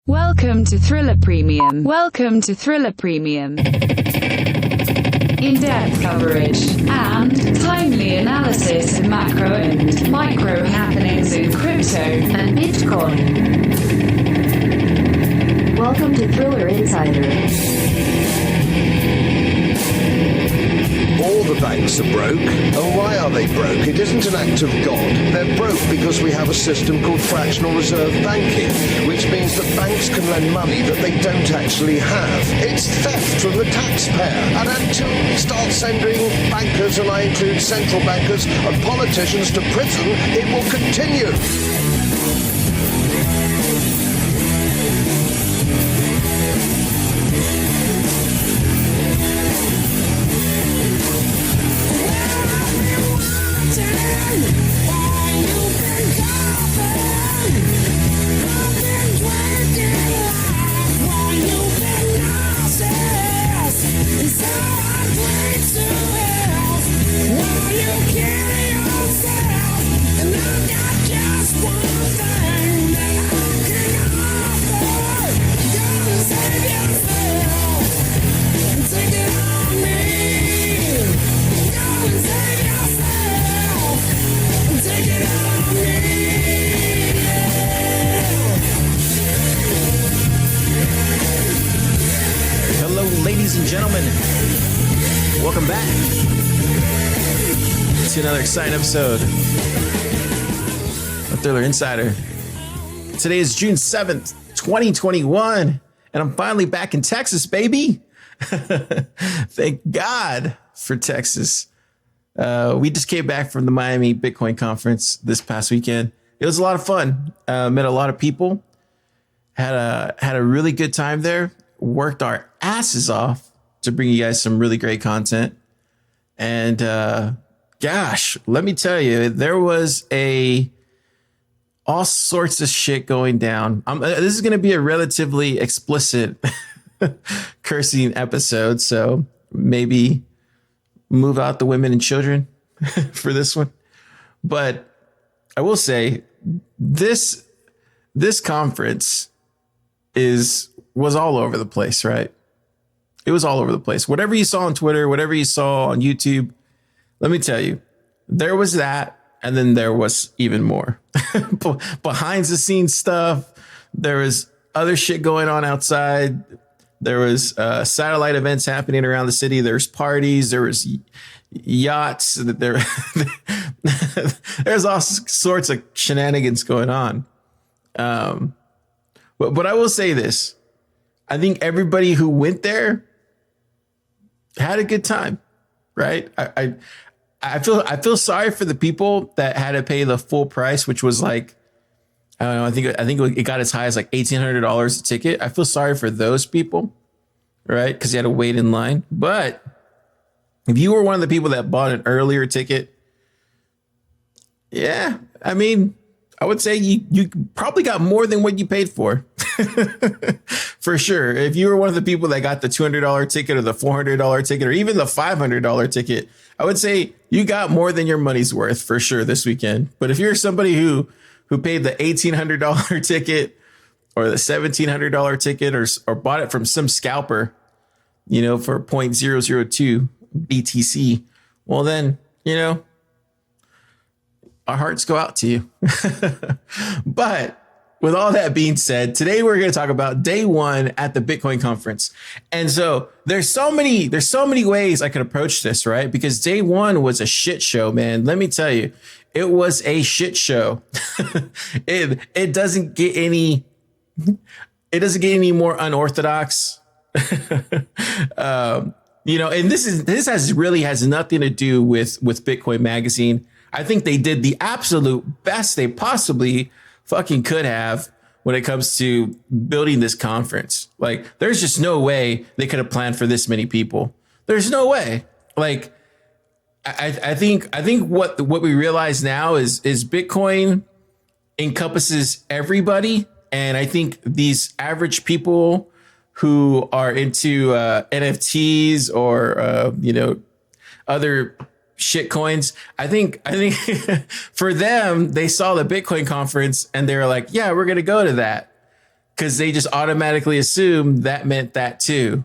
Welcome to Thriller Premium. Welcome to Thriller Premium. In-depth coverage and timely analysis of macro and micro happenings in crypto and Bitcoin. Welcome to Thriller Insider. All the banks are broke. And why are they broke? It isn't an act of God. They're broke because we have a system called fractional reserve banking, which means that banks can lend money that they don't actually have. It's theft from the taxpayer. And until we start sending bankers, and I include central bankers and politicians, to prison, it will continue. Welcome back to another exciting episode of Thriller Insider. Today is June 7th, 2021, and I'm finally back in Texas, baby. Thank God for Texas. We just came back from the Miami Bitcoin conference this past weekend. It was a lot of fun. Met a lot of people. Had a really good time there. Worked our asses off to bring you guys some really great content. And gosh, let me tell you, there was all sorts of shit going down. This is going to be a relatively explicit cursing episode, so maybe move out the women and children for this one. But I will say this conference was all over the place, right? It was all over the place. Whatever you saw on Twitter, whatever you saw on YouTube, let me tell you, there was that. And then there was even more behind the scenes stuff. There was other shit going on outside. There was satellite events happening around the city. There's parties. There was yachts. There's all sorts of shenanigans going on. But I will say this. I think everybody who went there had a good time, right? I feel sorry for the people that had to pay the full price, which was like, I don't know, I think it got as high as like $1,800 a ticket. I feel sorry for those people, right? Because you had to wait in line. But if you were one of the people that bought an earlier ticket, yeah, I mean, I would say you probably got more than what you paid for. For sure. If you were one of the people that got the $200 ticket or the $400 ticket or even the $500 ticket, I would say you got more than your money's worth for sure this weekend. But if you're somebody who paid the $1,800 ticket or the $1,700 ticket or bought it from some scalper, for 0.002 BTC, well then, our hearts go out to you. But with all that being said, today we're going to talk about day one at the Bitcoin conference. And so there's so many ways I could approach this, right? Because day one was a shit show, man. Let me tell you, it was a shit show. It doesn't get any more unorthodox. And this has nothing to do with Bitcoin Magazine. I think they did the absolute best they possibly fucking could have when it comes to building this conference. Like, there's just no way they could have planned for this many people. There's no way. Like, I think what we realize now is Bitcoin encompasses everybody. And I think these average people who are into NFTs or other shit coins, I think for them, they saw the Bitcoin conference and they were like, yeah, we're gonna go to that. because they just automatically assumed that meant that too.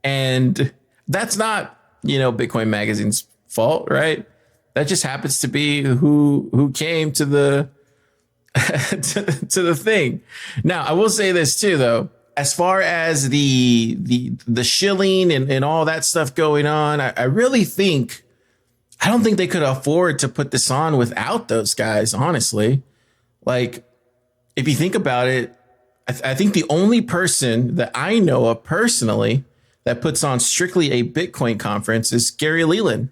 And that's not, Bitcoin Magazine's fault, right? That just happens to be who came to the to the thing. Now, I will say this too, though. As far as the shilling and all that stuff going on, I really think, I don't think they could afford to put this on without those guys, honestly. Like, if you think about it, I think the only person that I know of personally that puts on strictly a Bitcoin conference is Gary Leland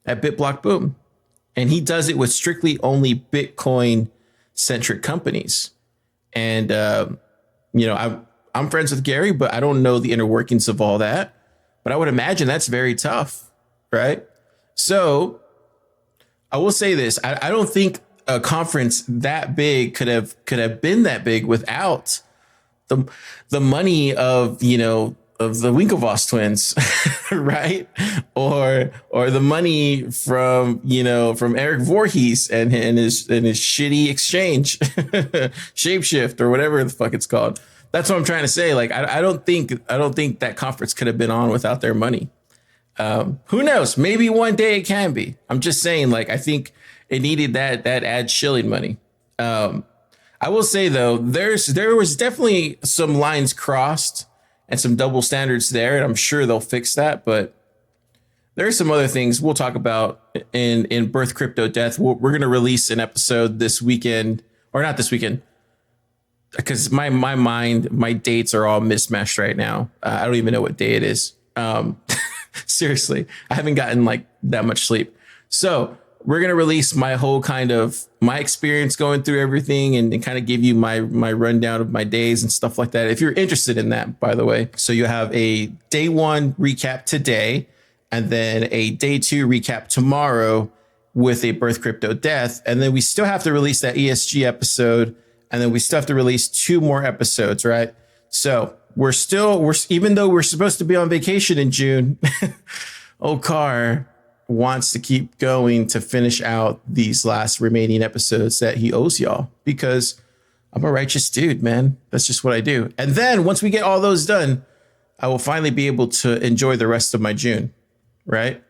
at BitBlock Boom. And he does it with strictly only Bitcoin centric companies. And, I'm friends with Gary, but I don't know the inner workings of all that. But I would imagine that's very tough, right? So I will say this. I don't think a conference that big could have been that big without the money of the Winklevoss twins, right? Or the money from Eric Voorhees and his shitty exchange, Shapeshift or whatever the fuck it's called. That's what I'm trying to say. Like, I don't think that conference could have been on without their money. Who knows? Maybe one day it can be. I'm just saying, like, I think it needed that ad shilling money. I will say though, there was definitely some lines crossed and some double standards there, and I'm sure they'll fix that. But there are some other things we'll talk about in Birth Crypto Death. We're going to release an episode this weekend, or not this weekend, because my dates are all mismatched right now. I don't even know what day it is. Seriously, I haven't gotten like that much sleep. So we're going to release my whole kind of my experience going through everything and kind of give you my rundown of my days and stuff like that. If you're interested in that, by the way. So you have a day one recap today and then a day two recap tomorrow with a Birth Crypto Death. And then we still have to release that ESG episode. And then we still have to release 2 more episodes, right? So we're even though we're supposed to be on vacation in June, Okar wants to keep going to finish out these last remaining episodes that he owes y'all, because I'm a righteous dude, man. That's just what I do. And then once we get all those done, I will finally be able to enjoy the rest of my June, right?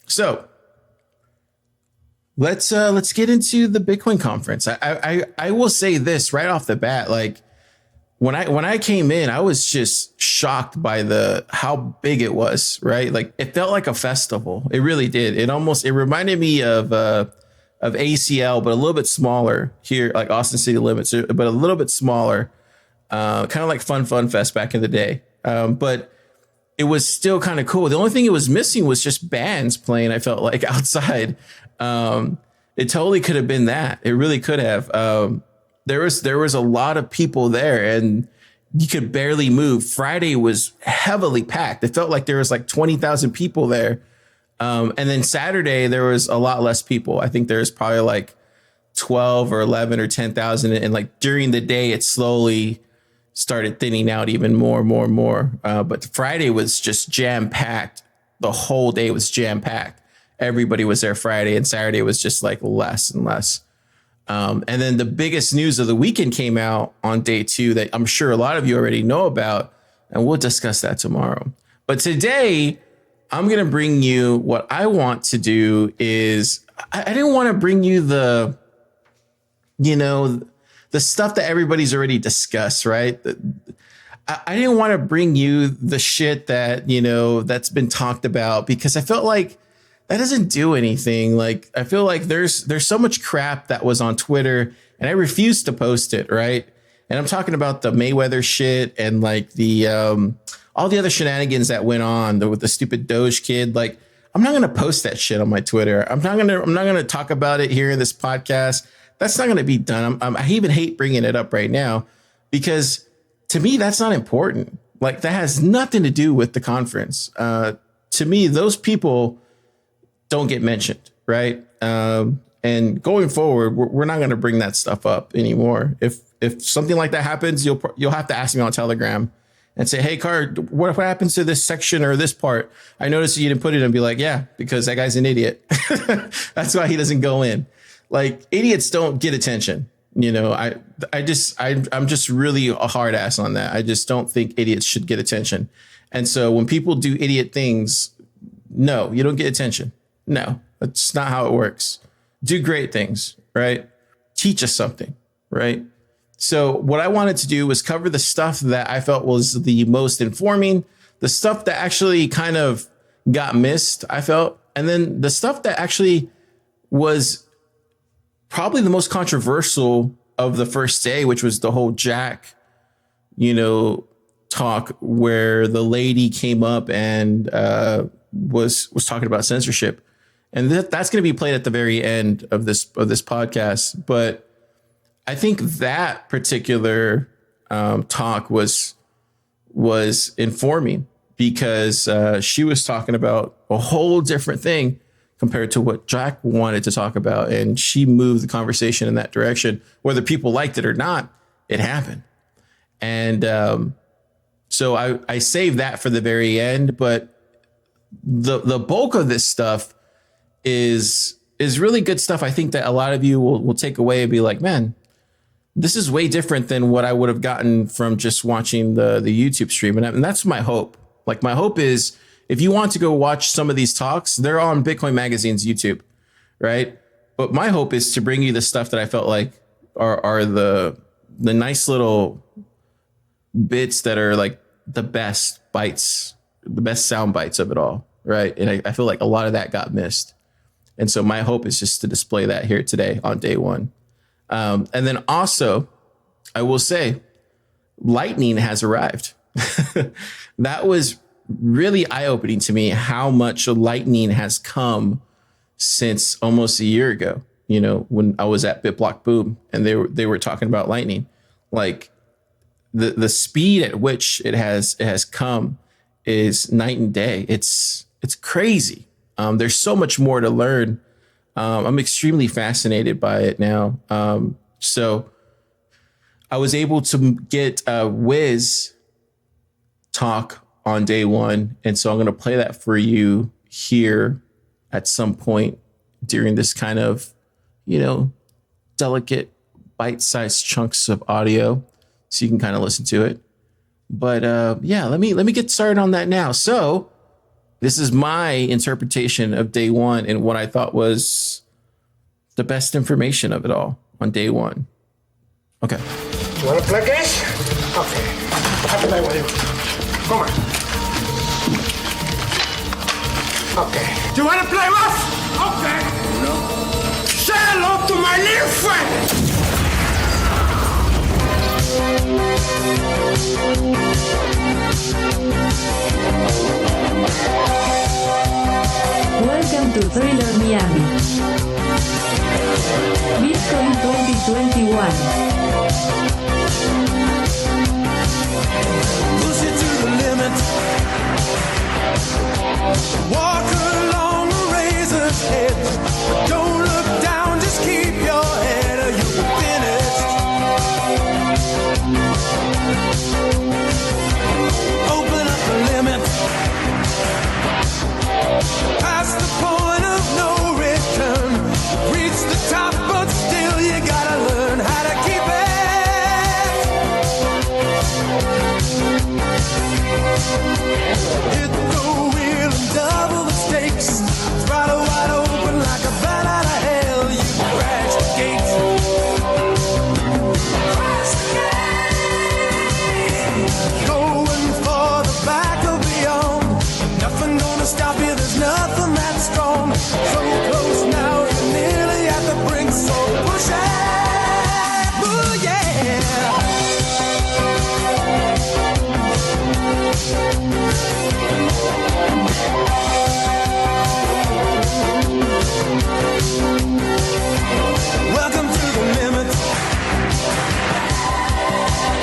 So let's get into the Bitcoin conference. I will say this right off the bat, like when I came in, I was just shocked by how big it was, right? Like it felt like a festival. It really did. It reminded me of ACL, but a little bit smaller here, like Austin City Limits, but a little bit smaller, kind of like Fun Fest back in the day. But it was still kind of cool. The only thing it was missing was just bands playing, I felt like, outside. It totally could have been that. It really could have. There was a lot of people there and you could barely move. Friday was heavily packed. It felt like there was like 20,000 people there. And then Saturday, there was a lot less people. I think there's probably like 12 or 11 or 10,000. And like during the day, it slowly started thinning out even more. But Friday was just jam packed. The whole day was jam packed. Everybody was there Friday, and Saturday was just like less and less. And then the biggest news of the weekend came out on day 2 that I'm sure a lot of you already know about, and we'll discuss that tomorrow. But today, I'm going to bring you what I want to do is I didn't want to bring you the stuff that everybody's already discussed, right? I didn't want to bring you the shit that, that's been talked about, because I felt like that doesn't do anything. Like, I feel like there's so much crap that was on Twitter and I refused to post it. Right. And I'm talking about the Mayweather shit and like the all the other shenanigans that went on with the stupid Doge kid. Like, I'm not going to post that shit on my Twitter. I'm not going to talk about it here in this podcast. That's not going to be done. I even hate bringing it up right now, because to me, that's not important. Like, that has nothing to do with the conference. To me, those people don't get mentioned, right? And going forward, we're not going to bring that stuff up anymore. If something like that happens, you'll have to ask me on Telegram and say, hey, Card, what happens to this section or this part? I noticed you didn't put it, and be like, yeah, because that guy's an idiot. That's why he doesn't go in. Like, idiots don't get attention. You know, I'm just really a hard ass on that. I just don't think idiots should get attention. And so when people do idiot things, no, you don't get attention. No, that's not how it works. Do great things, right? Teach us something, right? So what I wanted to do was cover the stuff that I felt was the most informing, the stuff that actually kind of got missed, I felt, and then the stuff that actually was probably the most controversial of the first day, which was the whole Jack, talk where the lady came up and was talking about censorship. And that's going to be played at the very end of this podcast. But I think that particular talk was informing because she was talking about a whole different thing compared to what Jack wanted to talk about. And she moved the conversation in that direction. Whether people liked it or not, it happened. And so I saved that for the very end. But the bulk of this stuff is really good stuff. I think that a lot of you will take away and be like, man, this is way different than what I would have gotten from just watching the YouTube stream. And that's my hope. Like, my hope is if you want to go watch some of these talks, they're on Bitcoin Magazine's YouTube, right? But my hope is to bring you the stuff that I felt like are the nice little bits that are like the best bites, the best sound bites of it all, right? And I feel like a lot of that got missed. And so my hope is just to display that here today on day one. And then also, I will say, Lightning has arrived. That was really eye-opening to me how much Lightning has come since almost a year ago, when I was at BitBlock Boom and they were talking about Lightning. Like the speed at which it has come is night and day. It's crazy. There's so much more to learn. I'm extremely fascinated by it now. So I was able to get Wiz talk on day one. And so I'm going to play that for you here at some point during this kind of, delicate bite-sized chunks of audio so you can kind of listen to it. But let me get started on that now. So this is my interpretation of day one and what I thought was the best information of it all on day one. Okay. You want to play games? Okay. I'll play with you. Come on. Okay. Do you want to play rough? Okay. No. Say hello to my little friend. Welcome to Thriller Miami. Bitcoin 2021. Push it to the limit. Walk along the razor's edge. But don't look down, just keep your head or you'll be finished. Open up the limit. Past the point of no return. Reach the top, but still you gotta learn how to keep it. Hit the wheel and double the stakes. Throttle wide open like a bat out of hell. You crash the gates. Crash the gates. Going for the back of beyond. Nothing gonna stop you. There's nothing that strong. So close now, you're nearly at the brink. So push it. Ooh, yeah. Welcome to the limit.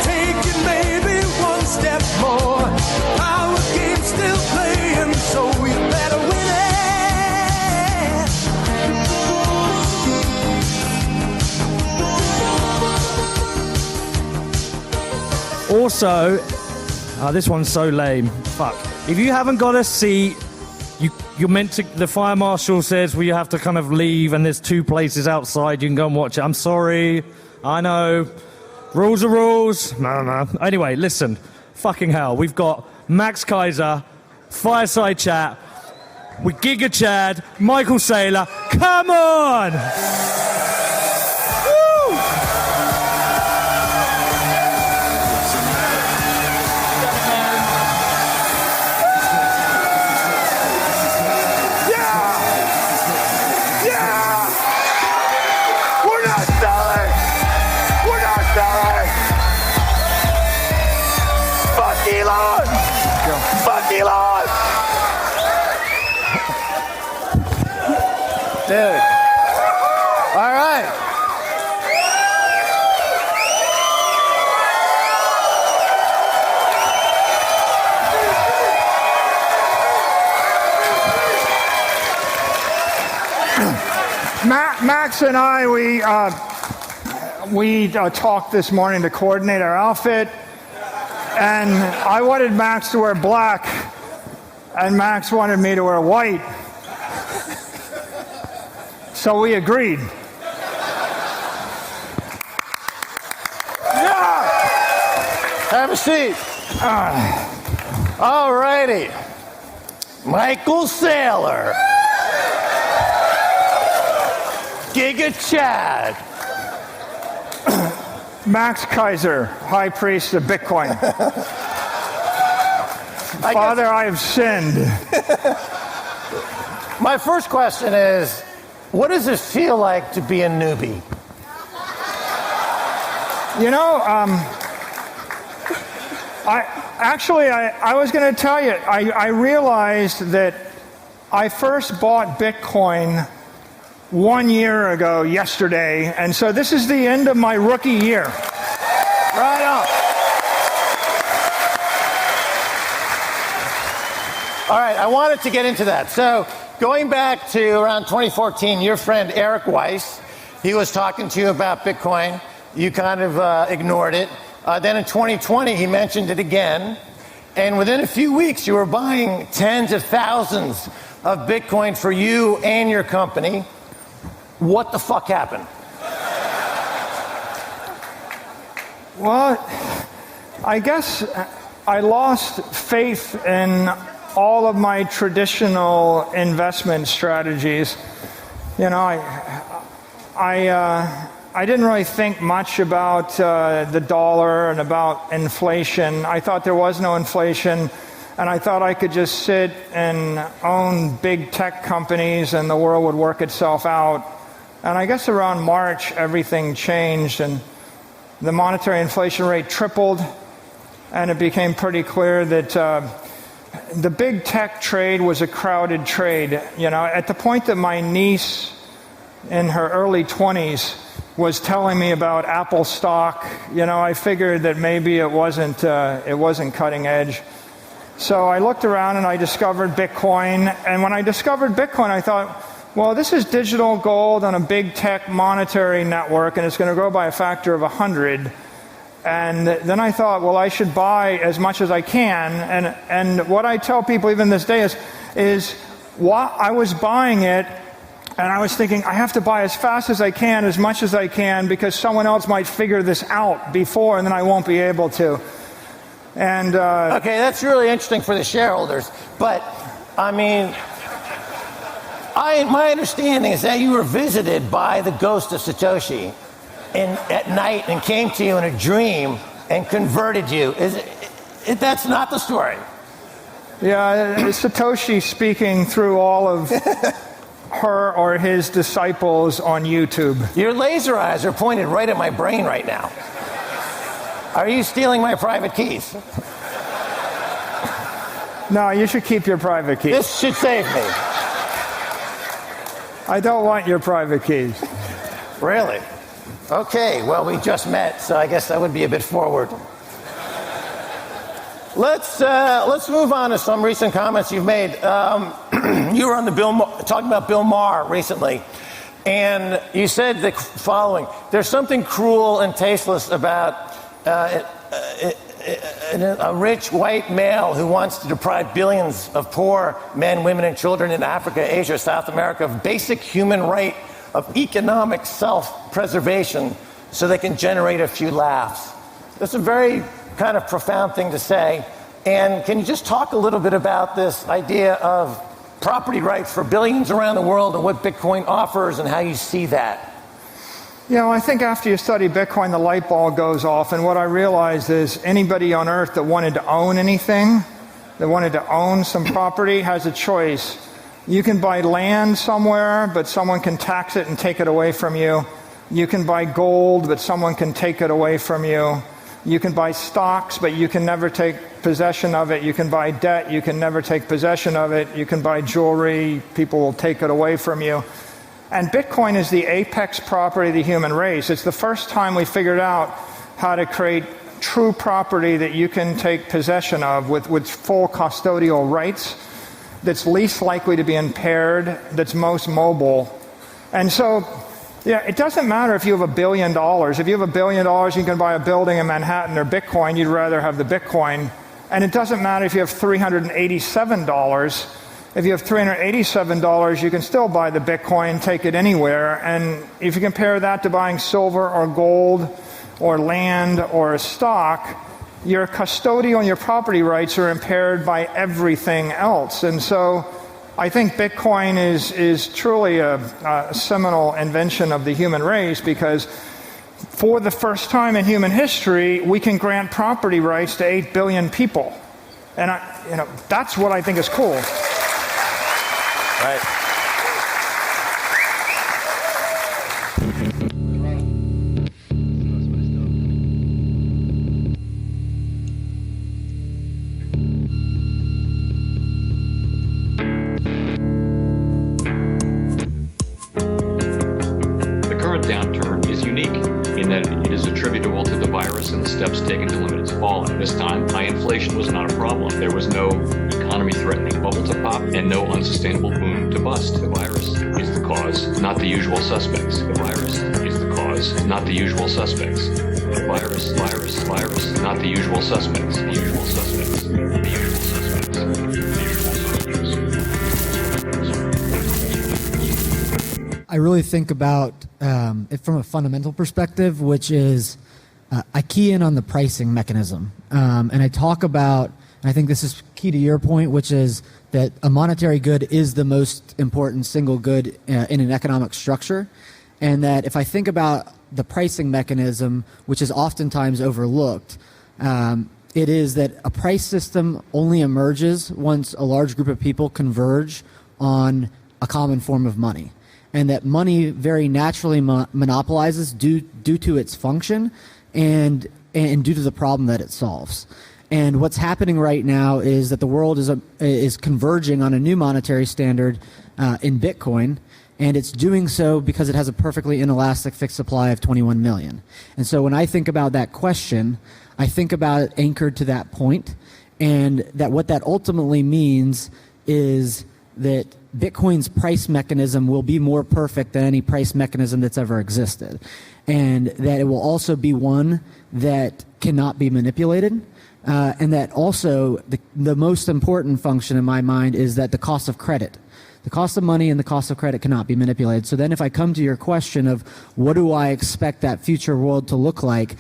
Take it maybe one step more. Our game's still playing, so you better win it. Also, this one's so lame. Fuck. If you haven't got a seat, you're meant to. The fire marshal says, well, you have to kind of leave, and there's two places outside you can go and watch it. I'm sorry. I know. Rules are rules. No. Anyway, listen. Fucking hell. We've got Max Kaiser, Fireside Chat, with Giga Chad, Michael Saylor. Come on! Woo! Fuck Elon! Dude. All right. Max and I, we talked this morning to coordinate our outfit. And I wanted Max to wear black, and Max wanted me to wear white. So we agreed. Yeah! Have a seat. All righty. Michael Saylor. Giga Chad. Max Kaiser, High Priest of Bitcoin. Father, I have sinned. My first question is, what does it feel like to be a newbie? You know, I was going to tell you, I realized that I first bought Bitcoin 1 year ago yesterday, and so this is the end of my rookie year. Right on. All right, I wanted to get into that. So going back to around 2014, your friend Eric Weiss, he was talking to you about Bitcoin. You kind of ignored it. Then in 2020, he mentioned it again. And within a few weeks, you were buying tens of thousands of Bitcoin for you and your company. What the fuck happened? Well, I guess I lost faith in all of my traditional investment strategies. You know, I didn't really think much about the dollar and about inflation. I thought there was no inflation, and I thought I could just sit and own big tech companies and the world would work itself out. And I guess around March, everything changed, and the monetary inflation rate tripled, and it became pretty clear that the big tech trade was a crowded trade. You know, at the point that my niece in her early 20s was telling me about Apple stock, you know, I figured that maybe it wasn't cutting edge. So I looked around and I discovered Bitcoin, and when I discovered Bitcoin, I thought, well, this is digital gold on a big tech monetary network, and it's going to grow by a factor of 100. And then I thought, well, I should buy as much as I can. And what I tell people even this day is I was buying it, and I was thinking, I have to buy as fast as I can, as much as I can, because someone else might figure this out before, and then I won't be able to. And okay, that's really interesting for the shareholders. But, I mean, my understanding is that you were visited by the ghost of Satoshi at night and came to you in a dream and converted you. That's not the story. Yeah, Satoshi speaking through all of her or his disciples on YouTube. Your laser eyes are pointed right at my brain right now. Are you stealing my private keys? No, you should keep your private keys. This should save me. I don't want your private keys. Really? Okay, well, we just met, so I guess that would be a bit forward. Let's move on to some recent comments you've made. You were on the talking about Bill Maher recently, and you said the following: "There's something cruel and tasteless about a rich white male who wants to deprive billions of poor men, women, and children in Africa, Asia, South America of basic human right of economic self-preservation so they can generate a few laughs. That's a very kind of profound thing to say. And can you just talk a little bit about this idea of property rights for billions around the world and what Bitcoin offers and how you see that? I think after you study Bitcoin, the light bulb goes off, and what I realized is anybody on earth that wanted to own anything, that wanted to own some property, has a choice. You can buy land somewhere, but someone can tax it and take it away from you. You can buy gold, but someone can take it away from you. You can buy stocks, but you can never take possession of it. You can buy debt, you can never take possession of it. You can buy jewelry, people will take it away from you. And Bitcoin is the apex property of the human race. It's the first time we figured out how to create true property that you can take possession of with full custodial rights, that's least likely to be impaired, that's most mobile. And so, it doesn't matter if you have $1 billion. If you have $1 billion, you can buy a building in Manhattan or Bitcoin, you'd rather have the Bitcoin. And it doesn't matter if you have $387. If you have $387, you can still buy the Bitcoin, take it anywhere. And if you compare that to buying silver or gold or land or a stock, your custodial and your property rights are impaired by everything else. And so I think Bitcoin is truly a seminal invention of the human race, because for the first time in human history, we can grant property rights to 8 billion people. And that's what I think is cool. Right. Steps taken to limit its fall. At this time, high inflation was not a problem. There was no economy-threatening bubble to pop and no unsustainable boom to bust. The virus is the cause, not the usual suspects. The virus is the cause, not the usual suspects. The virus, not the usual suspects. The usual suspects. The usual suspects. I really think about it from a fundamental perspective, which is I key in on the pricing mechanism. And I talk about, and I think this is key to your point, which is that a monetary good is the most important single good in an economic structure. And that if I think about the pricing mechanism, which is oftentimes overlooked, it is that a price system only emerges once a large group of people converge on a common form of money. And that money very naturally monopolizes due to its function and due to the problem that it solves. And what's happening right now is that the world is converging on a new monetary standard in Bitcoin, and it's doing so because it has a perfectly inelastic fixed supply of 21 million. And so when I think about that question, I think about it anchored to that point, and that what that ultimately means is that Bitcoin's price mechanism will be more perfect than any price mechanism that's ever existed. And that it will also be one that cannot be manipulated. And that also the most important function in my mind is that the cost of credit, the cost of money and the cost of credit cannot be manipulated. So then if I come to your question of what do I expect that future world to look like,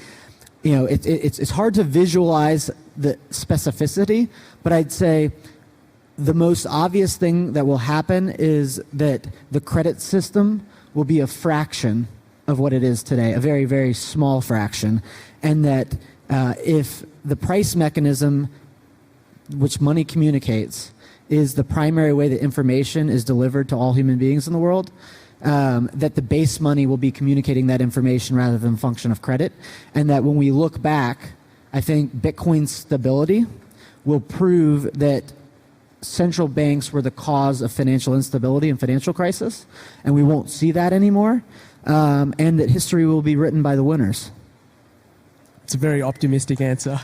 it's hard to visualize the specificity, but I'd say the most obvious thing that will happen is that the credit system will be a fraction of what it is today, a very, very small fraction, and that if the price mechanism which money communicates is the primary way that information is delivered to all human beings in the world, that the base money will be communicating that information rather than function of credit, and that when we look back, I think Bitcoin's stability will prove that central banks were the cause of financial instability and financial crisis, and we won't see that anymore, and that history will be written by the winners. It's a very optimistic answer.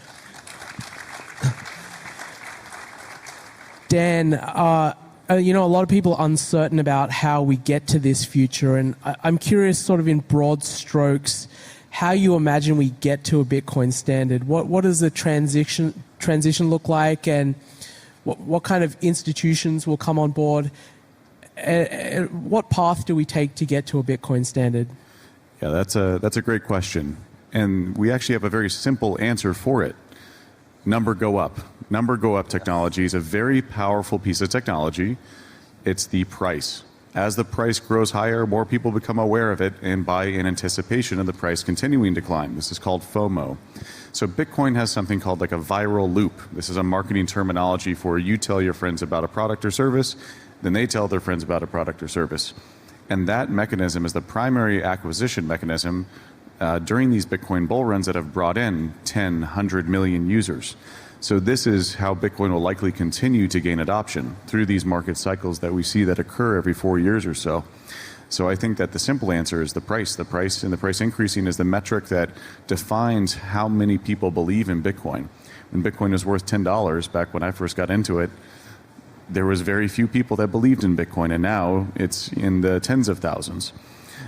Dan, a lot of people are uncertain about how we get to this future, and I'm curious, sort of in broad strokes, how you imagine we get to a Bitcoin standard. What does the transition look like, and what kind of institutions will come on board? What path do we take to get to a Bitcoin standard? Yeah, that's a great question. And we actually have a very simple answer for it. Number go up. Number go up technology is a very powerful piece of technology. It's the price. As the price grows higher, more people become aware of it and buy in anticipation of the price continuing to climb. This is called FOMO. So Bitcoin has something called like a viral loop. This is a marketing terminology for you tell your friends about a product or service, then they tell their friends about a product or service. And that mechanism is the primary acquisition mechanism during these Bitcoin bull runs that have brought in 10, 100 million users. So this is how Bitcoin will likely continue to gain adoption through these market cycles that we see that occur every 4 years or so. So I think that the simple answer is the price. The price and the price increasing is the metric that defines how many people believe in Bitcoin. When Bitcoin was worth $10 back when I first got into it, there was very few people that believed in Bitcoin, and now it's in the tens of thousands.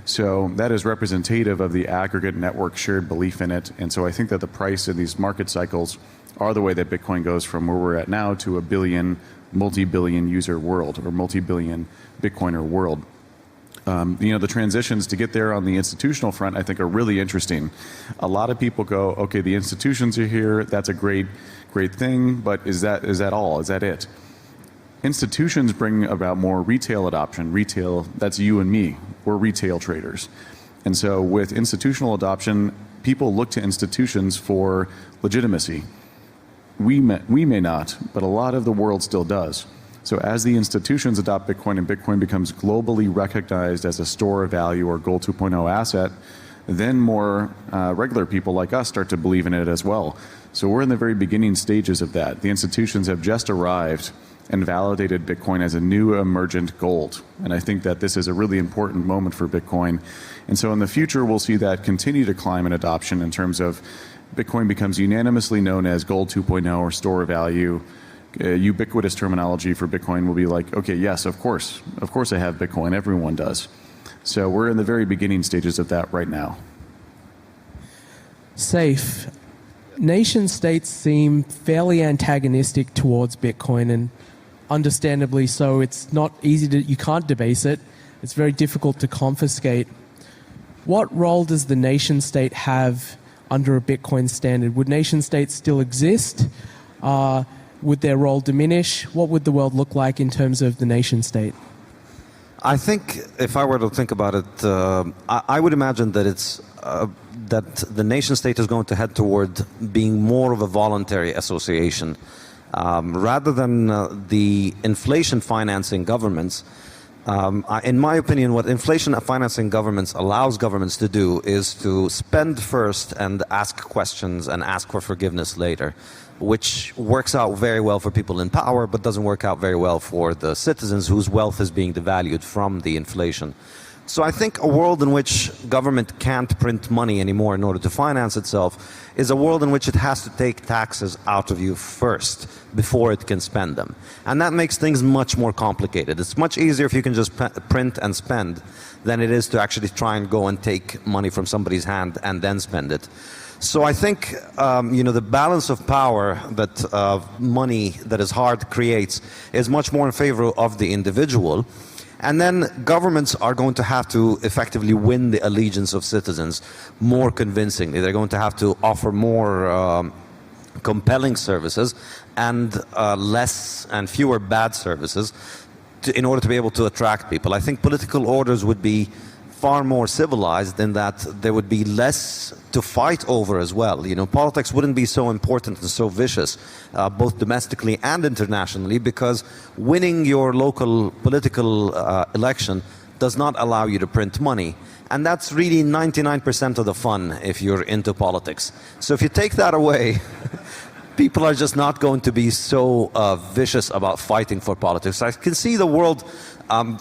So that is representative of the aggregate network shared belief in it. And so I think that the price in these market cycles are the way that Bitcoin goes from where we're at now to a billion, multi-billion user world or multi-billion Bitcoiner world. The transitions to get there on the institutional front, I think, are really interesting. A lot of people go, okay, the institutions are here. That's a great thing. But is that all? Is that it? Institutions bring about more retail adoption. Retail, that's you and me. We're retail traders. And so with institutional adoption, people look to institutions for legitimacy. We may not, but a lot of the world still does. So as the institutions adopt Bitcoin and Bitcoin becomes globally recognized as a store of value or Gold 2.0 asset, then more regular people like us start to believe in it as well. So we're in the very beginning stages of that. The institutions have just arrived and validated Bitcoin as a new emergent gold. And I think that this is a really important moment for Bitcoin. And so in the future, we'll see that continue to climb in adoption in terms of Bitcoin becomes unanimously known as Gold 2.0 or store of value. Ubiquitous terminology for Bitcoin will be like, okay, yes, of course I have Bitcoin, everyone does. So we're in the very beginning stages of that right now. Safe. Nation states seem fairly antagonistic towards Bitcoin, and understandably so. It's not easy you can't debase it. It's very difficult to confiscate. What role does the nation state have under a Bitcoin standard? Would nation states still exist? Would their role diminish? What would the world look like in terms of the nation state? I think if I were to think about it, I would imagine that it's that the nation state is going to head toward being more of a voluntary association. Rather than the inflation financing governments, in my opinion, what inflation financing governments allows governments to do is to spend first and ask questions and ask for forgiveness later, which works out very well for people in power, but doesn't work out very well for the citizens whose wealth is being devalued from the inflation. So I think a world in which government can't print money anymore in order to finance itself is a world in which it has to take taxes out of you first before it can spend them. And that makes things much more complicated. It's much easier if you can just print and spend than it is to actually try and go and take money from somebody's hand and then spend it. So I think the balance of power that money that is hard creates is much more in favor of the individual. And then governments are going to have to effectively win the allegiance of citizens more convincingly. They're going to have to offer more compelling services and less and fewer bad services in order to be able to attract people. I think political orders would be far more civilized in that there would be less to fight over as well. Politics wouldn't be so important and so vicious, both domestically and internationally, because winning your local political election does not allow you to print money. And that's really 99% of the fun if you're into politics. So if you take that away, people are just not going to be so vicious about fighting for politics. I can see the world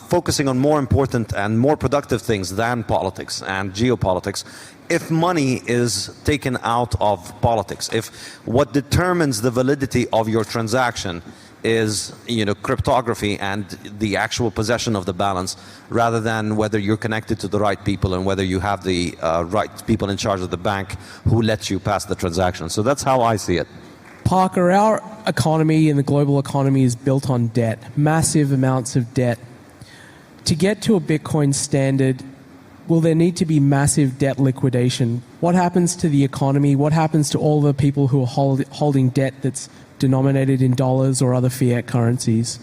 focusing on more important and more productive things than politics and geopolitics if money is taken out of politics. If what determines the validity of your transaction is cryptography and the actual possession of the balance, rather than whether you're connected to the right people and whether you have the right people in charge of the bank who let you pass the transaction. So that's how I see it. Parker, our economy and the global economy is built on debt, massive amounts of debt. To get to a Bitcoin standard, will there need to be massive debt liquidation? What happens to the economy? What happens to all the people who are holding debt that's denominated in dollars or other fiat currencies?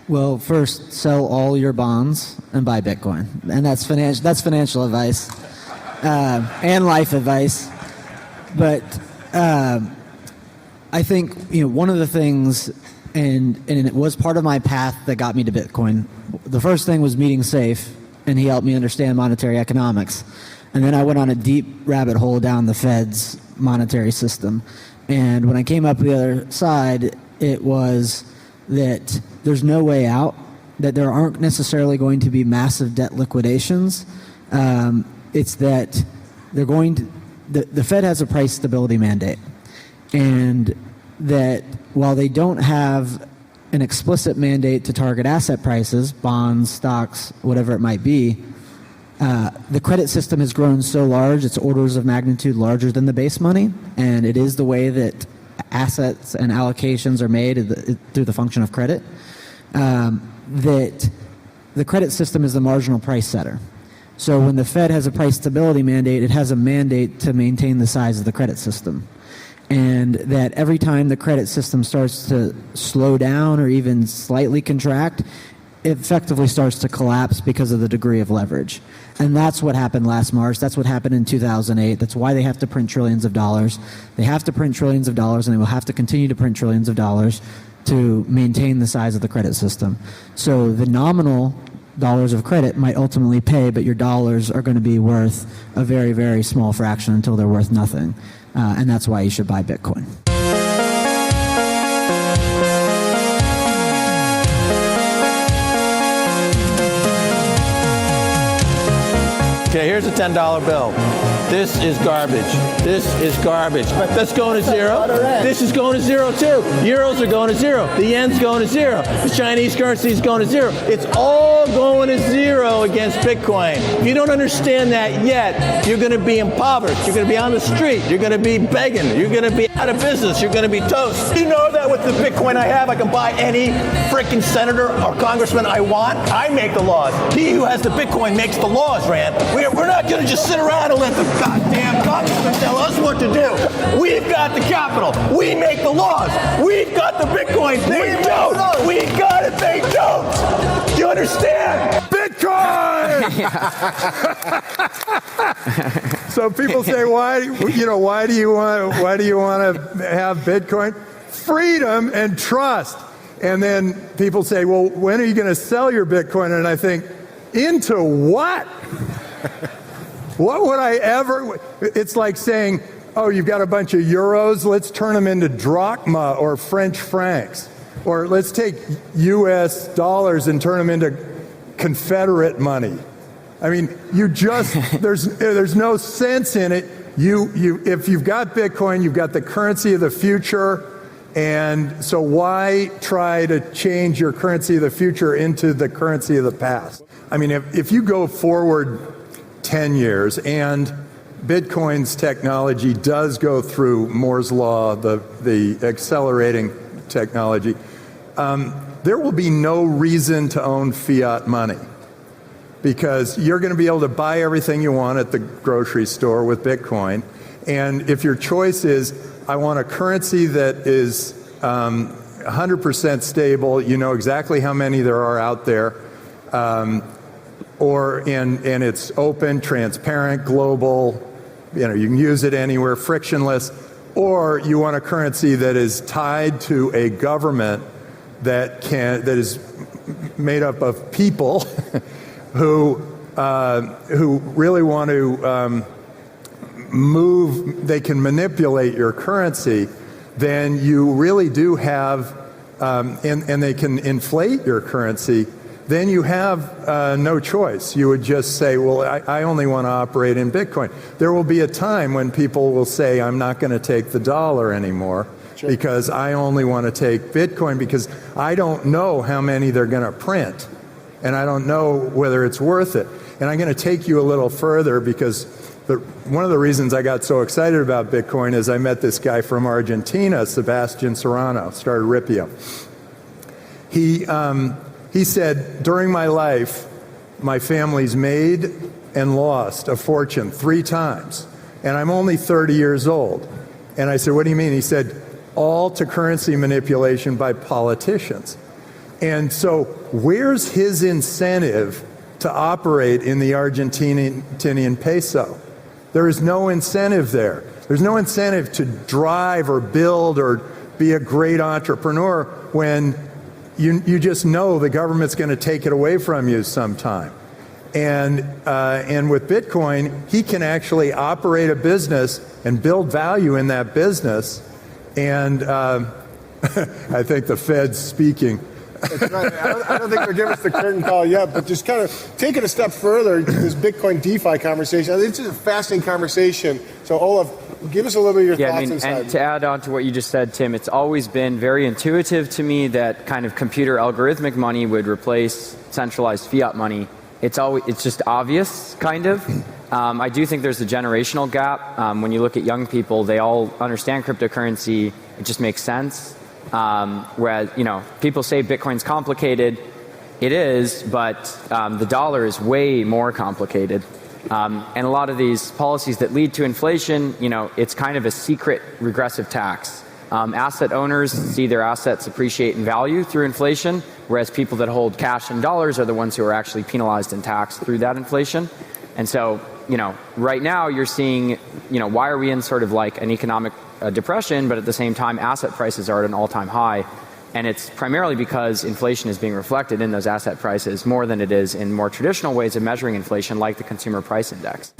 Well, first, sell all your bonds and buy Bitcoin, and that's financial advice and life advice. But I think one of the things, and it was part of my path that got me to Bitcoin. The first thing was meeting Saif, and he helped me understand monetary economics. And then I went on a deep rabbit hole down the Fed's monetary system. And when I came up the other side, it was that there's no way out, that there aren't necessarily going to be massive debt liquidations. It's that they're going to, the Fed has a price stability mandate. And that while they don't have an explicit mandate to target asset prices, bonds, stocks, whatever it might be, the credit system has grown so large, it's orders of magnitude larger than the base money, and it is the way that assets and allocations are made through the function of credit, that the credit system is the marginal price setter. So when the Fed has a price stability mandate, it has a mandate to maintain the size of the credit system. And that every time the credit system starts to slow down or even slightly contract, it effectively starts to collapse because of the degree of leverage. And that's what happened last March. That's what happened in 2008. That's why they have to print trillions of dollars. They have to print trillions of dollars, and they will have to continue to print trillions of dollars to maintain the size of the credit system. So the nominal dollars of credit might ultimately pay, but your dollars are going to be worth a very, very small fraction until they're worth nothing. And that's why you should buy Bitcoin. Okay, here's a $10 bill. This is garbage. This is garbage. That's going to zero. This is going to zero too. Euros are going to zero. The yen's going to zero. The Chinese currency is going to zero. It's all going to zero against Bitcoin. If you don't understand that yet, you're going to be impoverished. You're going to be on the street. You're going to be begging. You're going to be out of business. You're going to be toast. You know that with the Bitcoin I have, I can buy any freaking senator or congressman I want. I make the laws. He who has the Bitcoin makes the laws, Rand. We're not going to just sit around and let the goddamn congressman tell us what to do. We've got the capital. We make the laws. We've got the Bitcoin. They don't. We got it. They don't. Do you understand? Bitcoin! So people say, why do you want to have Bitcoin? Freedom and trust. And then people say, well, when are you going to sell your Bitcoin? And I think, into what? What would I ever? It's like saying, oh, you've got a bunch of euros, let's turn them into drachma or French francs. Or let's take US dollars and turn them into Confederate money. I mean, there's no sense in it. If you've got Bitcoin, you've got the currency of the future. And so why try to change your currency of the future into the currency of the past? I mean, if you go forward 10 years and Bitcoin's technology does go through Moore's Law, the accelerating technology, there will be no reason to own fiat money because you're going to be able to buy everything you want at the grocery store with Bitcoin. And if your choice is, I want a currency that is 100% stable, you know exactly how many there are out there, and it's open, transparent, global, you can use it anywhere, frictionless, or you want a currency that is tied to a government that is made up of people who really want to they can manipulate your currency, then you really do have, and they can inflate your currency, then you have no choice. You would just say, well, I only want to operate in Bitcoin. There will be a time when people will say, I'm not going to take the dollar anymore because I only want to take Bitcoin because I don't know how many they're going to print and I don't know whether it's worth it. And I'm going to take you a little further because one of the reasons I got so excited about Bitcoin is I met this guy from Argentina, Sebastian Serrano, started Ripio. He said, during my life, my family's made and lost a fortune 3 times, and I'm only 30 years old. And I said, what do you mean? He said, all to currency manipulation by politicians. And so where's his incentive to operate in the Argentinian peso? There is no incentive there. There's no incentive to drive or build or be a great entrepreneur when you just know the government's going to take it away from you sometime. And with Bitcoin, he can actually operate a business and build value in that business. And I think the Fed's speaking. That's right. I don't think they'll give us the curtain call yet, but just kind of take it a step further, this Bitcoin DeFi conversation. This is a fascinating conversation. So, Olaf, give us a little bit of your thoughts inside. And to add on to what you just said, Tim, it's always been very intuitive to me that kind of computer algorithmic money would replace centralized fiat money. It's just obvious, kind of. I do think there's a generational gap. When you look at young people, they all understand cryptocurrency. It just makes sense. Whereas, people say Bitcoin's complicated. It is, but the dollar is way more complicated. And a lot of these policies that lead to inflation, it's kind of a secret regressive tax. Asset owners see their assets appreciate in value through inflation, whereas people that hold cash and dollars are the ones who are actually penalized and taxed through that inflation. And so, right now you're seeing, why are we in sort of like an economic depression, but at the same time asset prices are at an all-time high? And it's primarily because inflation is being reflected in those asset prices more than it is in more traditional ways of measuring inflation, like the consumer price index.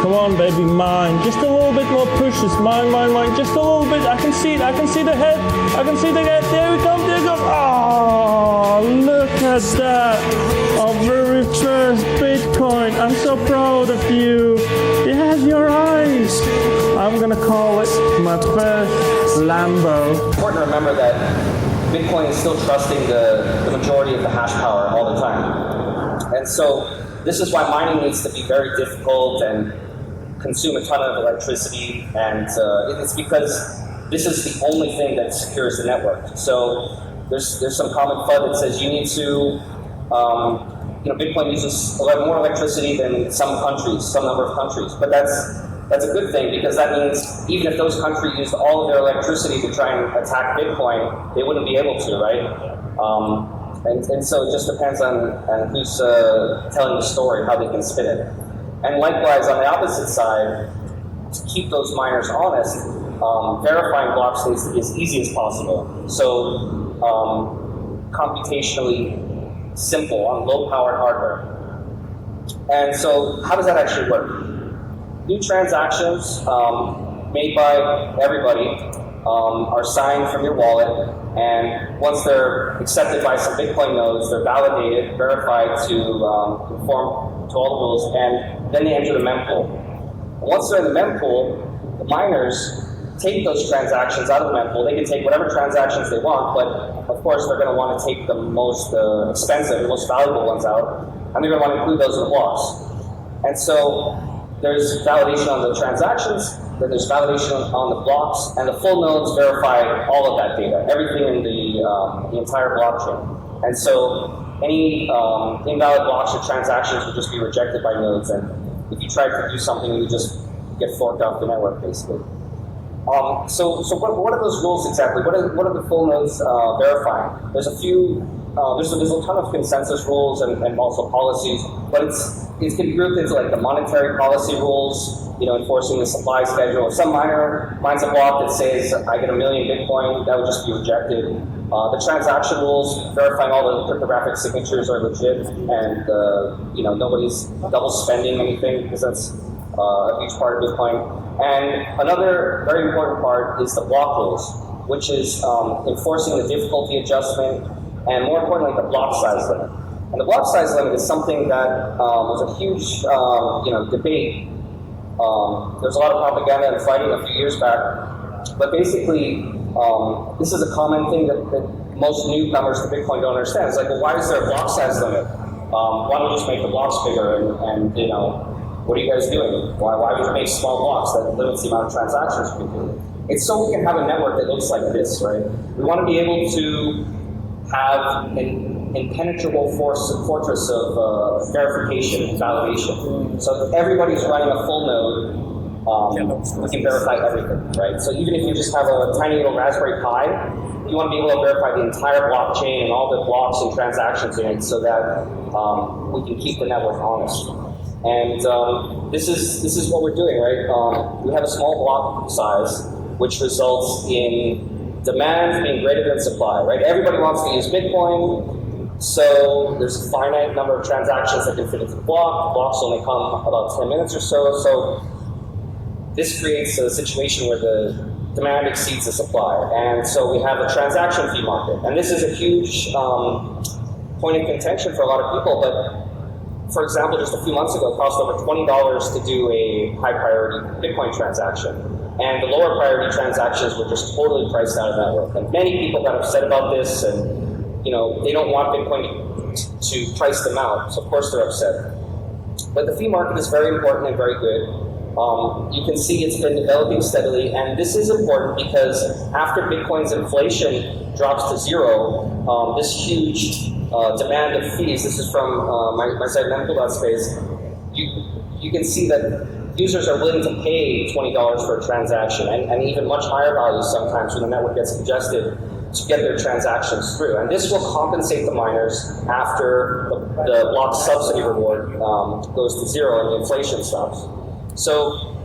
Come on, baby, mine. Just a little bit more push. It's mine. Just a little bit. I can see it. I can see the head. There we come. Oh, look at that. Our very first Bitcoin. I'm so proud of you. It has your eyes. I'm going to call it my first Lambo. It's important to remember that Bitcoin is still trusting the majority of the hash power all the time. And so this is why mining needs to be very difficult and consume a ton of electricity, and it's because this is the only thing that secures the network. So there's some common FUD that says you need to, Bitcoin uses more electricity than some number of countries, but that's a good thing, because that means even if those countries used all of their electricity to try and attack Bitcoin, they wouldn't be able to, right? And so it just depends on who's telling the story, how they can spin it. And likewise, on the opposite side, to keep those miners honest, verifying block states to be as easy as possible. So computationally simple on low-powered hardware. And so how does that actually work? New transactions made by everybody are signed from your wallet, and once they're accepted by some Bitcoin nodes, they're validated, verified to conform to all the rules, and then they enter the mempool. Once they're in the mempool, the miners take those transactions out of the mempool. They can take whatever transactions they want, but of course they're going to want to take the most expensive, the most valuable ones out, and they're going to want to include those in the blocks. And so there's validation on the transactions, then there's validation on the blocks, and the full nodes verify all of that data, everything in the entire blockchain. And so any invalid blocks or transactions would just be rejected by nodes, and if you tried to do something, you would just get forked off the network, basically. So what are those rules exactly? What are the full nodes verifying? There's a few. There's a ton of consensus rules and also policies, but it can be grouped into like the monetary policy rules, enforcing the supply schedule. If some miner mines a block that says I get 1 million Bitcoin, that would just be rejected. The transaction rules, verifying all the cryptographic signatures are legit, and nobody's double spending anything, because that's a huge part of Bitcoin. And another very important part is the block rules, which is enforcing the difficulty adjustment, and more importantly, the block size limit. And the block size limit is something that was a huge debate. There's a lot of propaganda and fighting a few years back, but basically this is a common thing that most newcomers to Bitcoin don't understand. It's like, well, why is there a block size limit? Why don't we just make the blocks bigger? And what are you guys doing? Why would you make small blocks that limits the amount of transactions you can do? It's so we can have a network that looks like this, right? We want to be able to have an impenetrable fortress of verification and validation. So if everybody's running a full node, we can verify everything, right? So even if you just have a tiny little Raspberry Pi, you want to be able to verify the entire blockchain and all the blocks and transactions in it so that we can keep the network honest. And this is what we're doing, right? We have a small block size, which results in demand being greater than supply, right? Everybody wants to use Bitcoin, so there's a finite number of transactions that can fit into the block. Blocks only come about 10 minutes or so. So this creates a situation where the demand exceeds the supply. And so we have a transaction fee market. And this is a huge point of contention for a lot of people. But for example, just a few months ago, it cost over $20 to do a high priority Bitcoin transaction. And the lower priority transactions were just totally priced out of the network. And many people got upset about this, and they don't want Bitcoin to price them out. So of course they're upset. But the fee market is very important and very good. You can see it's been developing steadily, and this is important because after Bitcoin's inflation drops to zero, this huge demand of fees, this is from my site mempool.space, you can see that users are willing to pay $20 for a transaction and even much higher values sometimes when the network gets congested to get their transactions through. And this will compensate the miners after the block subsidy reward goes to zero and the inflation stops. So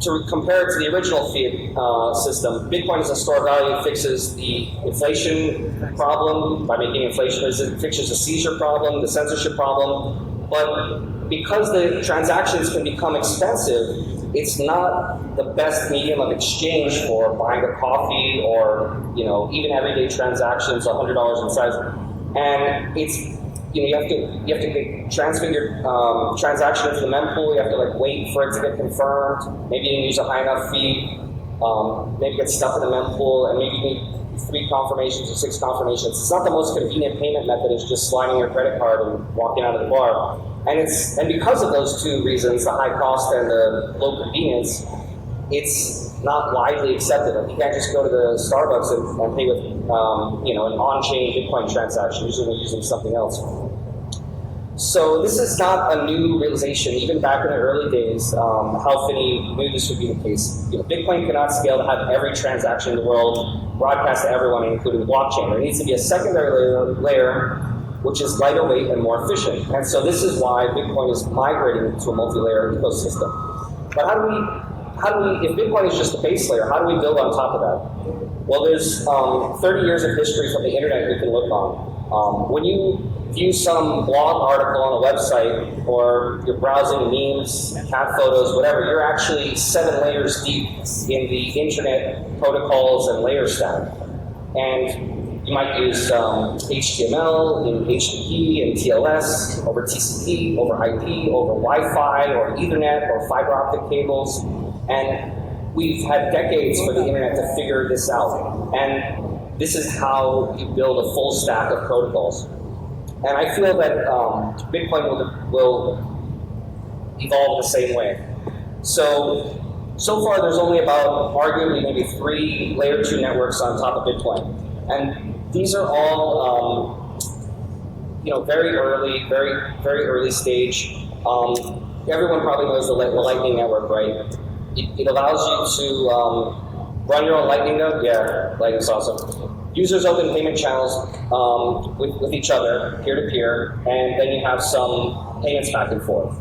to compare it to the original fiat system, Bitcoin as a store of value fixes the inflation problem by making inflation, it fixes the seizure problem, the censorship problem. But because the transactions can become expensive, it's not the best medium of exchange for buying a coffee or even everyday transactions, $100 in size. And it's you have to transfer your transaction into the mempool. You have to wait for it to get confirmed. Maybe you use a high enough fee. Maybe get stuck in the mempool, and maybe you need 3 confirmations or 6 confirmations. It's not the most convenient payment method. It's just sliding your credit card and walking out of the bar. And because of those 2 reasons, the high cost and the low convenience, it's not widely accepted. You can't just go to the Starbucks and pay with an on-chain Bitcoin transaction. Usually they're using something else. So this is not a new realization. Even back in the early days, Hal Finney knew this would be the case. Bitcoin cannot scale to have every transaction in the world broadcast to everyone, including the blockchain. There needs to be a secondary layer which is lighter weight and more efficient. And so this is why Bitcoin is migrating to a multi-layer ecosystem. But how do we, if Bitcoin is just the base layer, how do we build on top of that? Well, there's 30 years of history from the internet we can look on. When you view some blog article on a website, or you're browsing memes, cat photos, whatever, you're actually 7 layers deep in the internet protocols and layer stack. And you might use HTML, in HTTP, and TLS, over TCP, over IP, over Wi-Fi, or Ethernet, or fiber optic cables. And we've had decades for the internet to figure this out. And this is how you build a full stack of protocols. And I feel that Bitcoin will evolve the same way. So far there's only about arguably maybe 3 layer 2 networks on top of Bitcoin. And these are all, very early, very early stage. Everyone probably knows the Lightning Network, right? It allows you to run your own Lightning node. Yeah, Lightning's awesome. Users open payment channels with each other, peer-to-peer, and then you have some payments back and forth.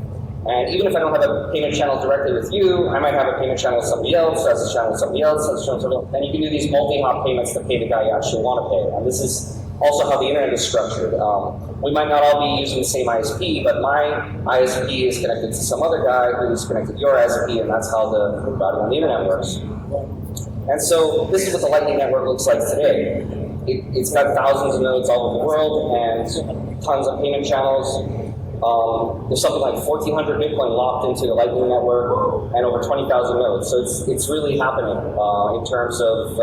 And even if I don't have a payment channel directly with you, I might have a payment channel with somebody else, has a channel with somebody else, has a channel with somebody else. And you can do these multi-hop payments to pay the guy you actually want to pay. And this is also how the internet is structured. We might not all be using the same ISP, but my ISP is connected to some other guy who's connected to your ISP, and that's how the routing on the internet works. And so this is what the Lightning Network looks like today. It's got thousands of nodes all over the world and tons of payment channels. There's something like 1,400 Bitcoin locked into the Lightning Network and over 20,000 nodes. So it's really happening in terms of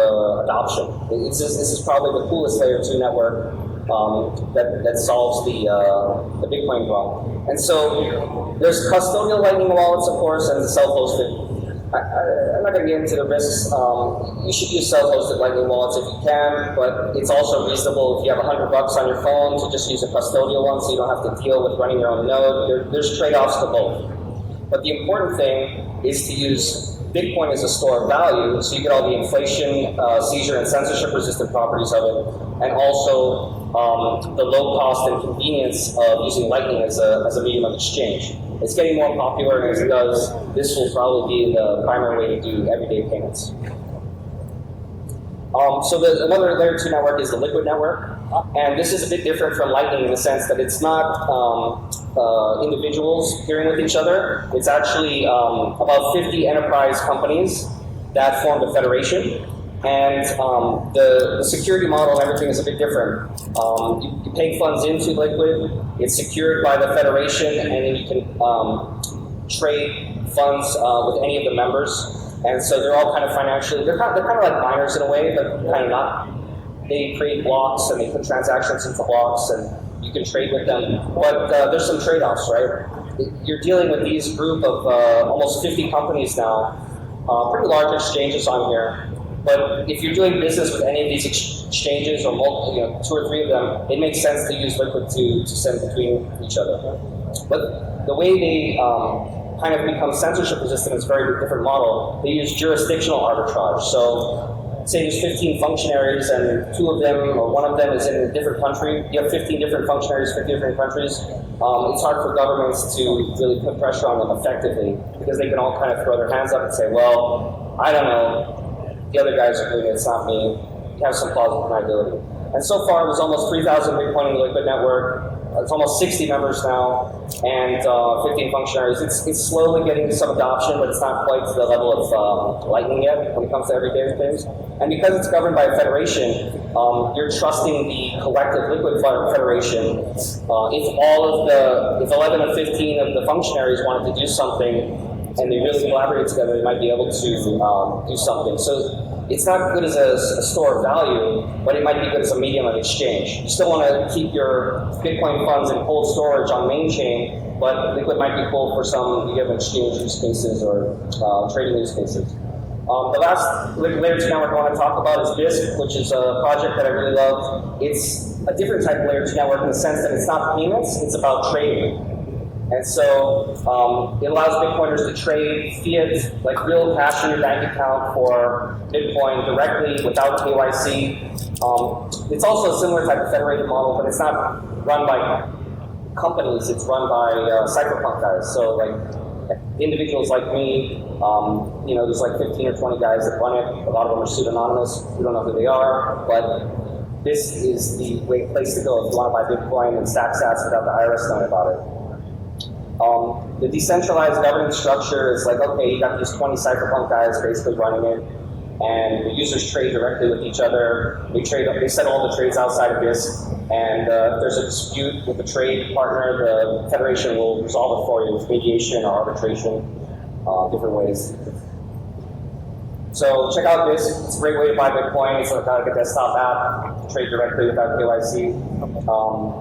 adoption. This is probably the coolest layer 2 network that solves the Bitcoin problem. And so there's custodial Lightning wallets, of course, and the self-hosted I'm not going to get into the risks. You should use self-hosted Lightning wallets if you can, but it's also reasonable if you have $100 on your phone to just use a custodial one, so you don't have to deal with running your own node. There's trade-offs to both. But the important thing is to use Bitcoin as a store of value, so you get all the inflation, seizure, and censorship-resistant properties of it, and also the low cost and convenience of using Lightning as a medium of exchange. It's getting more popular, and as it does, this will probably be the primary way to do everyday payments. So another layer 2 network is the Liquid network, and this is a bit different from Lightning in the sense that it's not individuals peering with each other. It's actually about 50 enterprise companies that formed a federation, and the security model and everything is a bit different. You pay funds into Liquid, it's secured by the federation, and then you can trade funds with any of the members. And so they're all kind of financially, they're kind of like miners in a way, but kind of not. They create blocks and they put transactions into blocks and you can trade with them. But there's some trade-offs, right? You're dealing with these group of almost 50 companies now, pretty large exchanges on here. But if you're doing business with any of these exchanges or multiple, 2 or 3 of them, it makes sense to use Liquid to send between each other. But the way they kind of become censorship resistant is a very different model. They use jurisdictional arbitrage. So say there's 15 functionaries and 2 of them or 1 of them is in a different country. You have 15 different functionaries, 50 different countries. It's hard for governments to really put pressure on them effectively because they can all kind of throw their hands up and say, well, I don't know, the other guys are doing it, it's not me. You have some plausible deniability. And so far, there's almost 3,000 Bitcoin in the Liquid network. It's almost 60 members now, and 15 functionaries. It's slowly getting some adoption, but it's not quite to the level of Lightning yet when it comes to everyday things. And because it's governed by a federation, you're trusting the collective Liquid federation. If 11 or 15 of the functionaries wanted to do something, and they really collaborate together, they might be able to do something. So it's not good as a store of value, but it might be good as a medium of exchange. You still want to keep your Bitcoin funds in cold storage on main chain, but Liquid might be cool for some medium of exchange use cases or trading use cases. The last layer 2 network I want to talk about is Bisq, which is a project that I really love. It's a different type of layer 2 network in the sense that it's not payments, it's about trading. And so it allows Bitcoiners to trade fiat, like real cash in your bank account for Bitcoin directly without KYC. It's also a similar type of federated model, but it's not run by companies, it's run by cypherpunk guys. So like individuals like me, there's like 15 or 20 guys that run it. A lot of them are pseudonymous. We don't know who they are, but this is the place to go if you want to buy Bitcoin and stack sats without the IRS knowing about it. The decentralized governance structure is like, okay, you got these 20 cypherpunk guys basically running it, and the users trade directly with each other. They set all the trades outside of Bisq, and if there's a dispute with the trade partner, the federation will resolve it for you with mediation or arbitration, different ways. So check out Bisq. It's a great way to buy Bitcoin. It's like a desktop app, trade directly without KYC.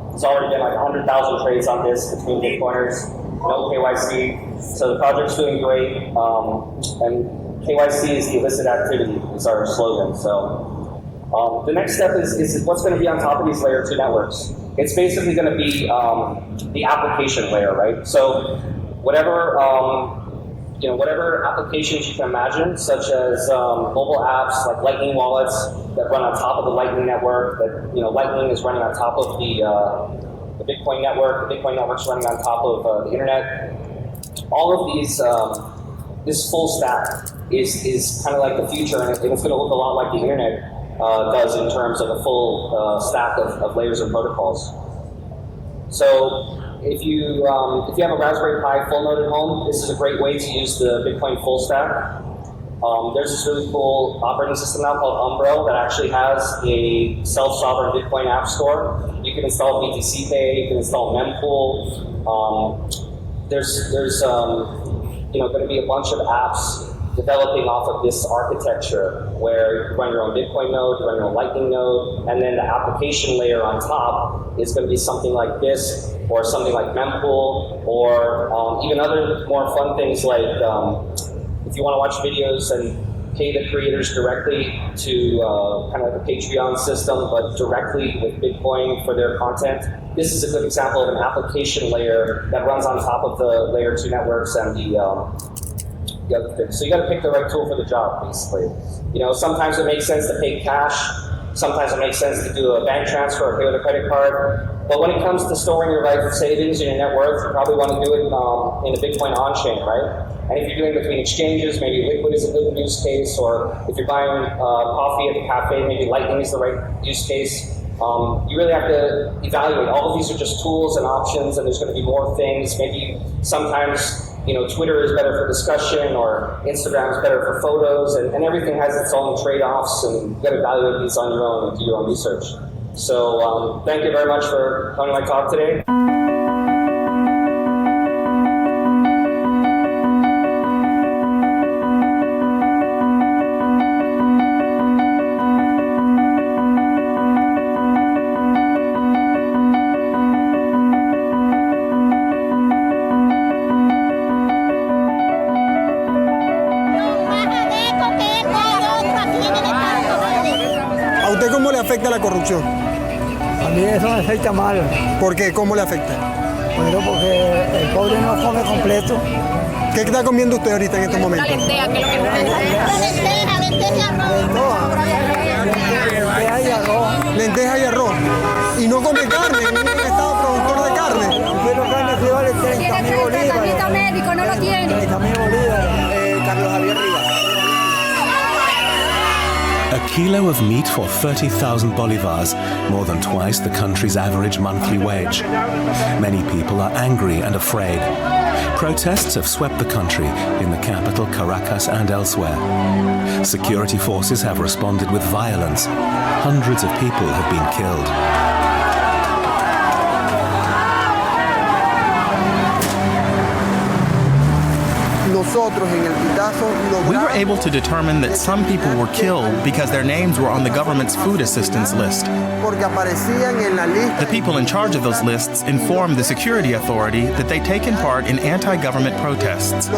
There's already been like 100,000 trades on Bisq between Bitcoiners, no KYC. So the project's doing great. And KYC is the illicit activity, is our slogan. So the next step is what's going to be on top of these layer 2 networks. It's basically going to be the application layer, right? So whatever applications you can imagine, such as mobile apps like Lightning wallets that run on top of the Lightning network, that Lightning is running on top of the Bitcoin network, the Bitcoin network's running on top of the internet. All of these, this full stack is kind of like the future, and it's going to look a lot like the internet does in terms of a full stack of layers and protocols. So if you have a Raspberry Pi full node at home, this is a great way to use the Bitcoin full stack. There's this really cool operating system now called Umbrel that actually has a self-sovereign Bitcoin app store. You can install BTC Pay, you can install Mempool. There's going to be a bunch of apps developing off of this architecture where you run your own Bitcoin node, you run your own Lightning node, and then the application layer on top is going to be something like Bisq or something like Mempool or even other more fun things like if you want to watch videos and pay the creators directly to kind of like a Patreon system, but directly with Bitcoin for their content, this is a good example of an application layer that runs on top of the layer 2 networks and the other things. So you got to pick the right tool for the job, basically. Sometimes it makes sense to pay cash. Sometimes it makes sense to do a bank transfer or pay with a credit card. But when it comes to storing your life savings and your net worth, you probably want to do it in a Bitcoin on-chain, right? And if you're doing between exchanges, maybe Liquid is a good use case, or if you're buying coffee at the cafe, maybe Lightning is the right use case. You really have to evaluate. All of these are just tools and options, and there's going to be more things. Maybe sometimes Twitter is better for discussion, or Instagram is better for photos, and everything has its own trade-offs, and you got to evaluate these on your own and do your own research. So thank you very much for coming to my talk today. ¿A usted cómo le afecta la corrupción? A mí eso me afecta mal. ¿Por qué? ¿Cómo le afecta? Bueno, porque el pobre no come completo. ¿Qué está comiendo usted ahorita en estos momentos? La lenteja, que es lo que lenteja y arroz. Lenteja y arroz. Y no come carne, en un estado productor de carne. Quiero carne que vale 30.000 bolívares. Tratamiento médico, no lo tiene. 30.000 bolívares. Carlos Javier Rivas. A kilo of meat for 30,000 bolivars, more than twice the country's average monthly wage. Many people are angry and afraid. Protests have swept the country in the capital, Caracas, and elsewhere. Security forces have responded with violence. Hundreds of people have been killed. We were able to determine that some people were killed because their names were on the government's food assistance list. The people in charge of those lists informed the security authority that they'd taken part in anti-government protests.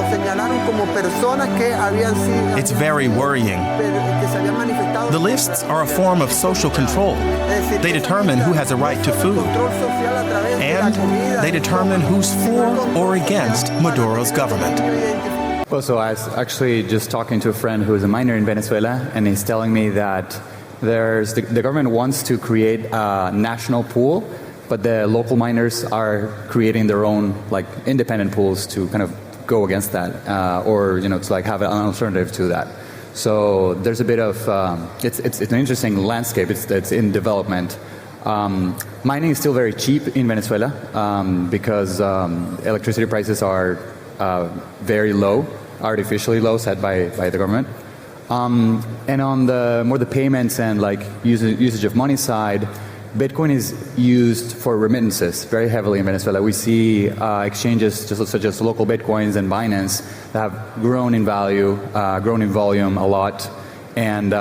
It's very worrying. The lists are a form of social control. They determine who has a right to food. And they determine who's for or against Maduro's government. Well, so I was actually just talking to a friend who is a miner in Venezuela, and he's telling me that the government wants to create a national pool, but the local miners are creating their own independent pools to kind of go against that, or to have an alternative to that. So there's a bit of it's an interesting landscape. It's in development. Mining is still very cheap in Venezuela because electricity prices are very low, artificially low, set by the government. And on the payments and usage of money side, Bitcoin is used for remittances very heavily in Venezuela. We see exchanges such as local Bitcoins and Binance that have grown in value, grown in volume a lot. And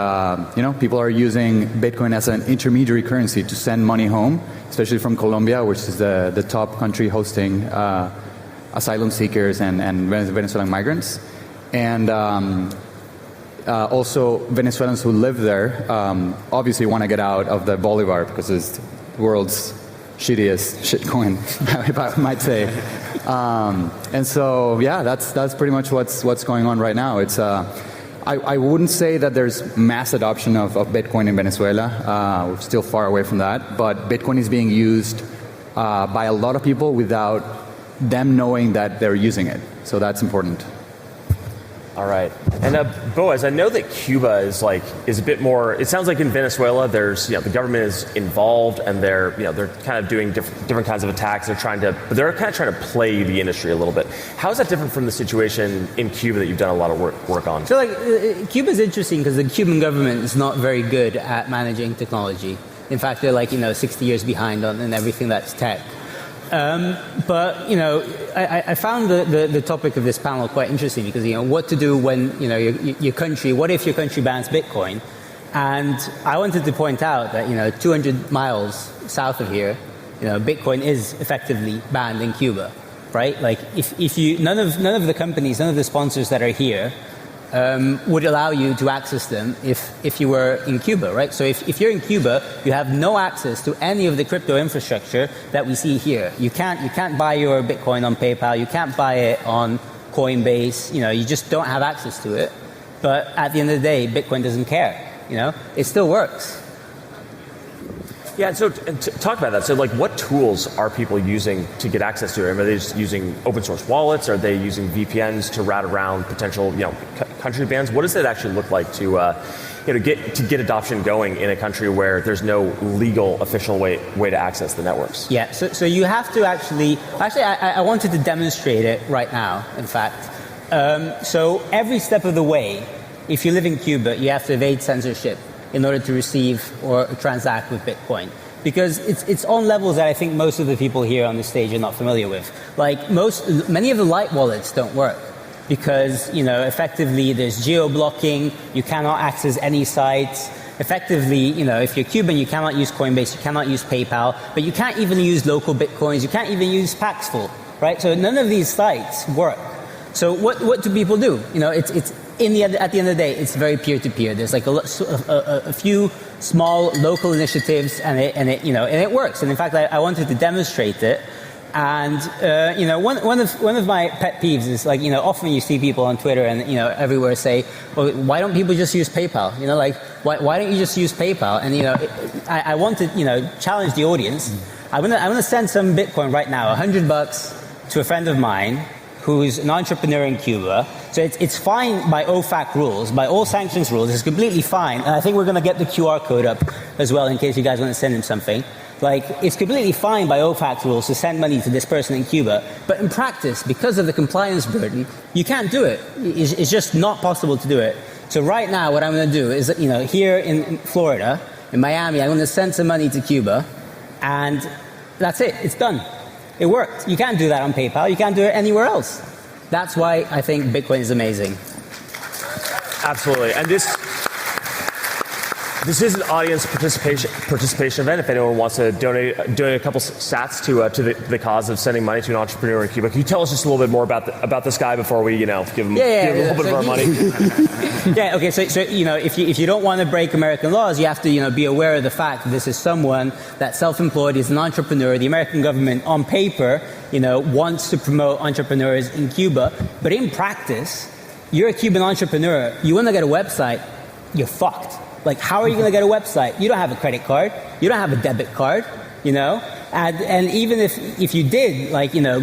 people are using Bitcoin as an intermediary currency to send money home, especially from Colombia, which is the top country hosting asylum seekers and Venezuelan migrants. And also Venezuelans who live there obviously want to get out of the Bolivar because it's the world's shittiest shitcoin, if I might say. And so, yeah, that's pretty much what's going on right now. It's I wouldn't say that there's mass adoption of Bitcoin in Venezuela. We're still far away from that. But Bitcoin is being used by a lot of people without them knowing that they're using it. So that's important. All right. And Boaz, I know that Cuba is a bit more. It sounds like in Venezuela, there's the government is involved and they're kind of doing different kinds of attacks. They're kind of trying to play the industry a little bit. How is that different from the situation in Cuba that you've done a lot of work on? So Cuba's interesting because the Cuban government is not very good at managing technology. In fact, they're 60 years behind on everything that's tech. But I found the topic of this panel quite interesting because what to do when your country. What if your country bans Bitcoin? And I wanted to point out that 200 miles south of here, Bitcoin is effectively banned in Cuba, right? If you none of the companies, none of the sponsors that are here would allow you to access them if you were in Cuba, right? So if you're in Cuba, you have no access to any of the crypto infrastructure that we see here. You can't buy your Bitcoin on PayPal. You can't buy it on Coinbase. You just don't have access to it. But at the end of the day, Bitcoin doesn't care. It still works. Yeah, and so talk about that. So, what tools are people using to get access to it? Are they just using open source wallets? Are they using VPNs to route around potential, country bans? What does it actually look like to get adoption going in a country where there's no legal official way to access the networks? Yeah. So you have to actually, I wanted to demonstrate it right now. In fact, so every step of the way, if you live in Cuba, you have to evade censorship in order to receive or transact with Bitcoin. Because it's on levels that I think most of the people here on the stage are not familiar with. Many of the light wallets don't work because, effectively there's geo-blocking, you cannot access any sites. Effectively, if you're Cuban, you cannot use Coinbase, you cannot use PayPal, but you can't even use local Bitcoins, you can't even use Paxful, right? So none of these sites work. So what do people do? At the end of the day, it's very peer-to-peer. There's a few small local initiatives, and it works. And in fact, I wanted to demonstrate it. And one of my pet peeves is often you see people on Twitter and everywhere say, well, why don't people just use PayPal? Why don't you just use PayPal? And I want to challenge the audience. I'm gonna send some Bitcoin right now, $100 to a friend of mine who's an entrepreneur in Cuba. So it's fine by OFAC rules, by all sanctions rules. It's completely fine. And I think we're going to get the QR code up as well in case you guys want to send him something. It's completely fine by OFAC rules to send money to this person in Cuba. But in practice, because of the compliance burden, you can't do it. It's just not possible to do it. So right now, what I'm going to do is, here in Florida, in Miami, I'm going to send some money to Cuba. And that's it. It's done. It worked. You can't do that on PayPal. You can't do it anywhere else. That's why I think Bitcoin is amazing. Absolutely. And this is an audience participation event. If anyone wants to donate a couple sats to the cause of sending money to an entrepreneur in Cuba, can you tell us just a little bit more about this guy before we give him a little bit of our money? Yeah. Okay. So if you don't want to break American laws, you have to be aware of the fact that this is someone that's self-employed, is an entrepreneur. The American government, on paper, wants to promote entrepreneurs in Cuba, but in practice, you're a Cuban entrepreneur. You want to get a website, you're fucked. How are you going to get a website? You don't have a credit card. You don't have a debit card, And even if you did,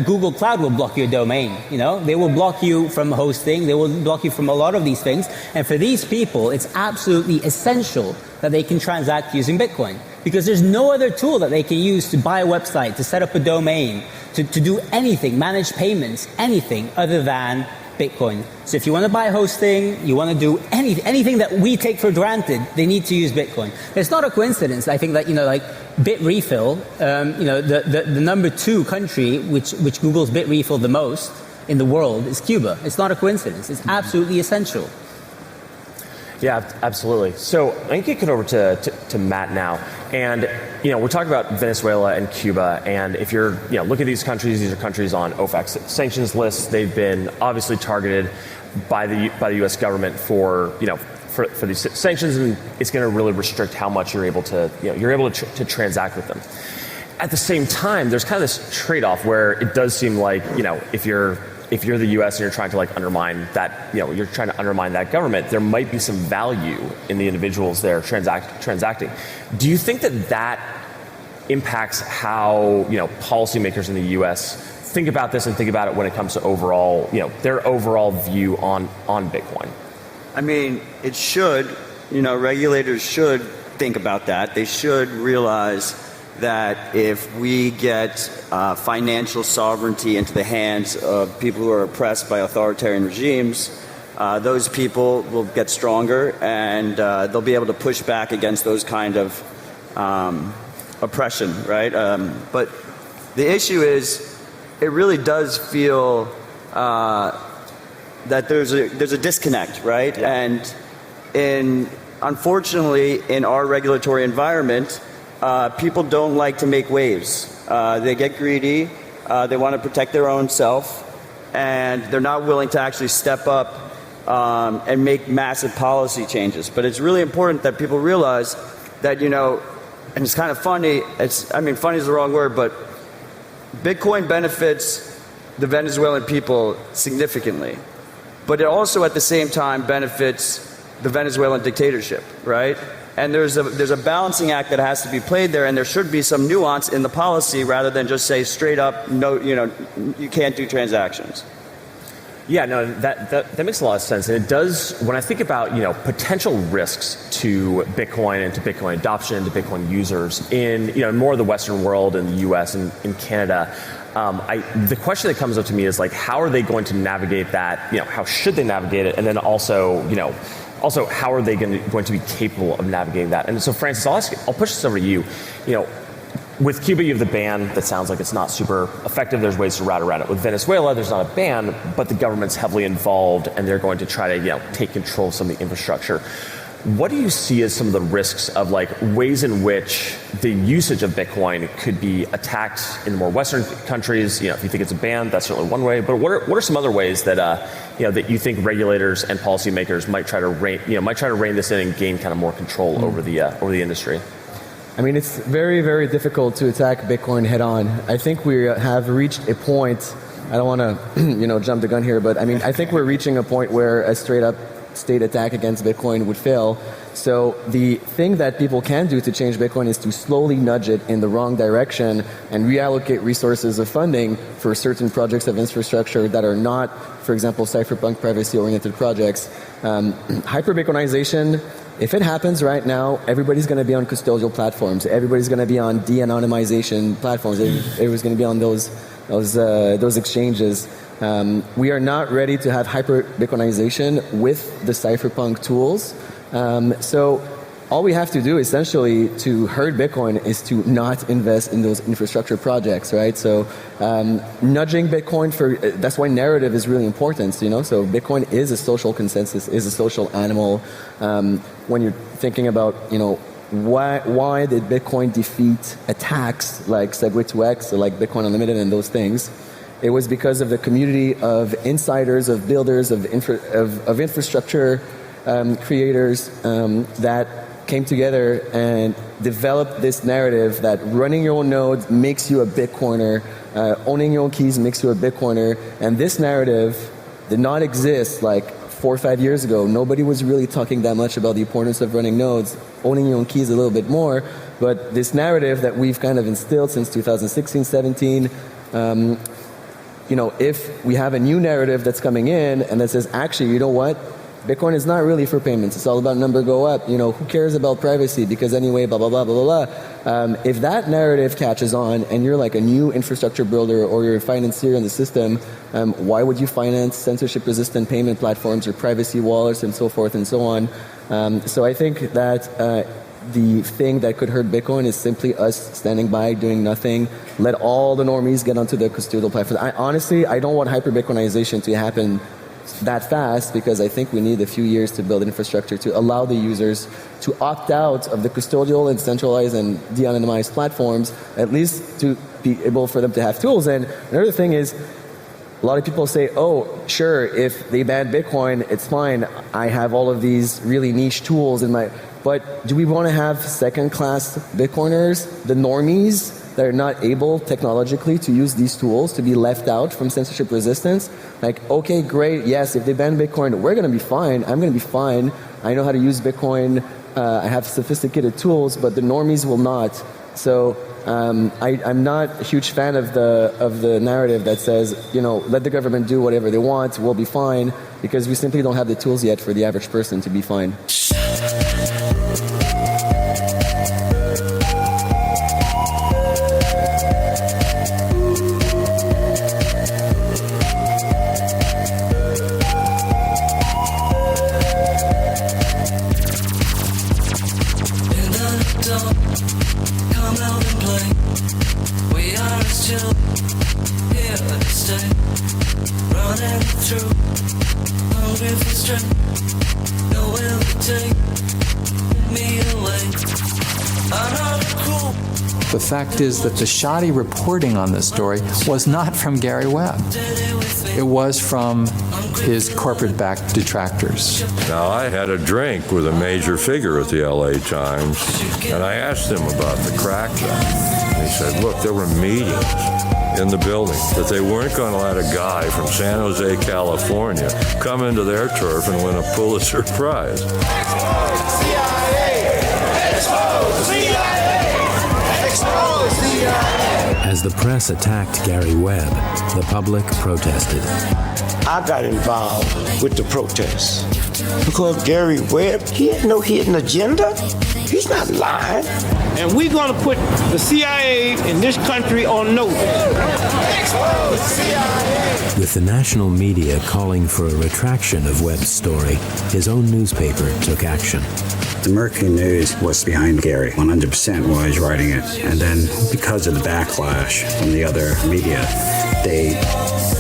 Google Cloud will block your domain, They will block you from hosting. They will block you from a lot of these things. And for these people, it's absolutely essential that they can transact using Bitcoin. Because there's no other tool that they can use to buy a website, to set up a domain, to do anything, manage payments, anything other than Bitcoin. So if you want to buy hosting, you want to do anything that we take for granted, they need to use Bitcoin. It's not a coincidence. I think that Bitrefill, the number 2 country which Google's Bitrefill the most in the world is Cuba. It's not a coincidence. It's absolutely essential. Yeah, absolutely. So I can kick it over to Matt now. And, we're talking about Venezuela and Cuba. And if you're, look at these are countries on OFAC sanctions lists. They've been obviously targeted by the U.S. government for these sanctions. And it's going to really restrict how much you're able to transact with them. At the same time, there's kind of this trade-off where it does seem like, if you're the U.S. and you're trying to undermine that, you're trying to undermine that government, there might be some value in the individuals there transacting. Do you think that impacts how policymakers in the U.S. think about this and think about it when it comes to overall, their overall view on Bitcoin? I mean, it should. Regulators should think about that. They should realize that if we get financial sovereignty into the hands of people who are oppressed by authoritarian regimes, those people will get stronger and they'll be able to push back against those kind of oppression, right? But the issue is, it really does feel that there's a disconnect, right? Yeah. And unfortunately, in our regulatory environment, people don't like to make waves. They get greedy. They want to protect their own self, and they're not willing to actually step up and make massive policy changes. But it's really important that people realize that, and it's kind of funny, funny is the wrong word, but Bitcoin benefits the Venezuelan people significantly. But it also at the same time benefits the Venezuelan dictatorship, right? And there's a balancing act that has to be played there, and there should be some nuance in the policy rather than just say straight up, no, you can't do transactions. Yeah, no, that makes a lot of sense. And it does, when I think about, potential risks to Bitcoin and to Bitcoin adoption and to Bitcoin users in, more of the Western world and the US and in Canada, the question that comes up to me is like, how are they going to navigate that? How should they navigate it? And then also, also how are they going to be capable of navigating that? And so, Francis, I'll push this over to you. With Cuba, you have the ban that sounds like it's not super effective. There's ways to route around it. With Venezuela, there's not a ban, but the government's heavily involved, and they're going to try to, take control of some of the infrastructure. What do you see as some of the risks of ways in which the usage of Bitcoin could be attacked in the more Western countries? If you think it's a ban, that's certainly one way. But what are some other ways that that you think regulators and policymakers might try to rein this in and gain kind of more control over the industry? I mean, it's very, very difficult to attack Bitcoin head on. I think we have reached a point, I don't want to, jump the gun here, but I think we're reaching a point where a straight up state attack against Bitcoin would fail. So the thing that people can do to change Bitcoin is to slowly nudge it in the wrong direction and reallocate resources of funding for certain projects of infrastructure that are not, for example, cypherpunk privacy-oriented projects. Hyper-Bitcoinization, if it happens right now, everybody's going to be on custodial platforms. Everybody's going to be on de-anonymization platforms. Everybody's going to be on those exchanges. We are not ready to have hyper-Bitcoinization with the cypherpunk tools. So all we have to do essentially to hurt Bitcoin is to not invest in those infrastructure projects, right? So nudging Bitcoin that's why narrative is really important, So Bitcoin is a social consensus, is a social animal. When you're thinking about, why did Bitcoin defeat attacks like SegWit2x or like Bitcoin Unlimited and those things? It was because of the community of insiders, of builders, of infrastructure creators that came together and developed this narrative that running your own node makes you a Bitcoiner, owning your own keys makes you a Bitcoiner. And this narrative did not exist 4 or 5 years ago. Nobody was really talking that much about the importance of running nodes, owning your own keys a little bit more. But this narrative that we've kind of instilled since 2016, 17, if we have a new narrative that's coming in and that says, actually, you know what? Bitcoin is not really for payments. It's all about number go up. Who cares about privacy? Because anyway, blah, blah, blah, blah, blah. If that narrative catches on and you're like a new infrastructure builder or you're a financier in the system, why would you finance censorship-resistant payment platforms or privacy wallets and so forth and so on? So I think that the thing that could hurt Bitcoin is simply us standing by, doing nothing. Let all the normies get onto the custodial platform. I don't want hyper-Bitcoinization to happen that fast because I think we need a few years to build infrastructure to allow the users to opt out of the custodial and centralized and de-anonymized platforms, at least to be able for them to have tools. And another thing is, a lot of people say, oh, sure, if they ban Bitcoin, it's fine. I have all of these really niche tools in my... But do we want to have second-class Bitcoiners, the normies, that are not able technologically to use these tools to be left out from censorship resistance? Okay, great, yes, if they ban Bitcoin, we're going to be fine. I'm going to be fine. I know how to use Bitcoin. I have sophisticated tools, but the normies will not. So I'm not a huge fan of the narrative that says, let the government do whatever they want, we'll be fine, because we simply don't have the tools yet for the average person to be fine. The fact is that the shoddy reporting on this story was not from Gary Webb. it was from his corporate-backed detractors. Now, I had a drink with a major figure at the LA Times, and I asked him about the crackdown. And he said, look, there were meetings in the building that they weren't going to let a guy from San Jose, California come into their turf and win a Pulitzer Prize. As the press attacked Gary Webb, the public protested. I got involved with the protests because Gary Webb, he had no hidden agenda. He's not lying. And we're going to put the CIA in this country on notice. With the national media calling for a retraction of Webb's story, his own newspaper took action. The Mercury News was behind Gary, 100% while he was writing it. And then because of the backlash from the other media, they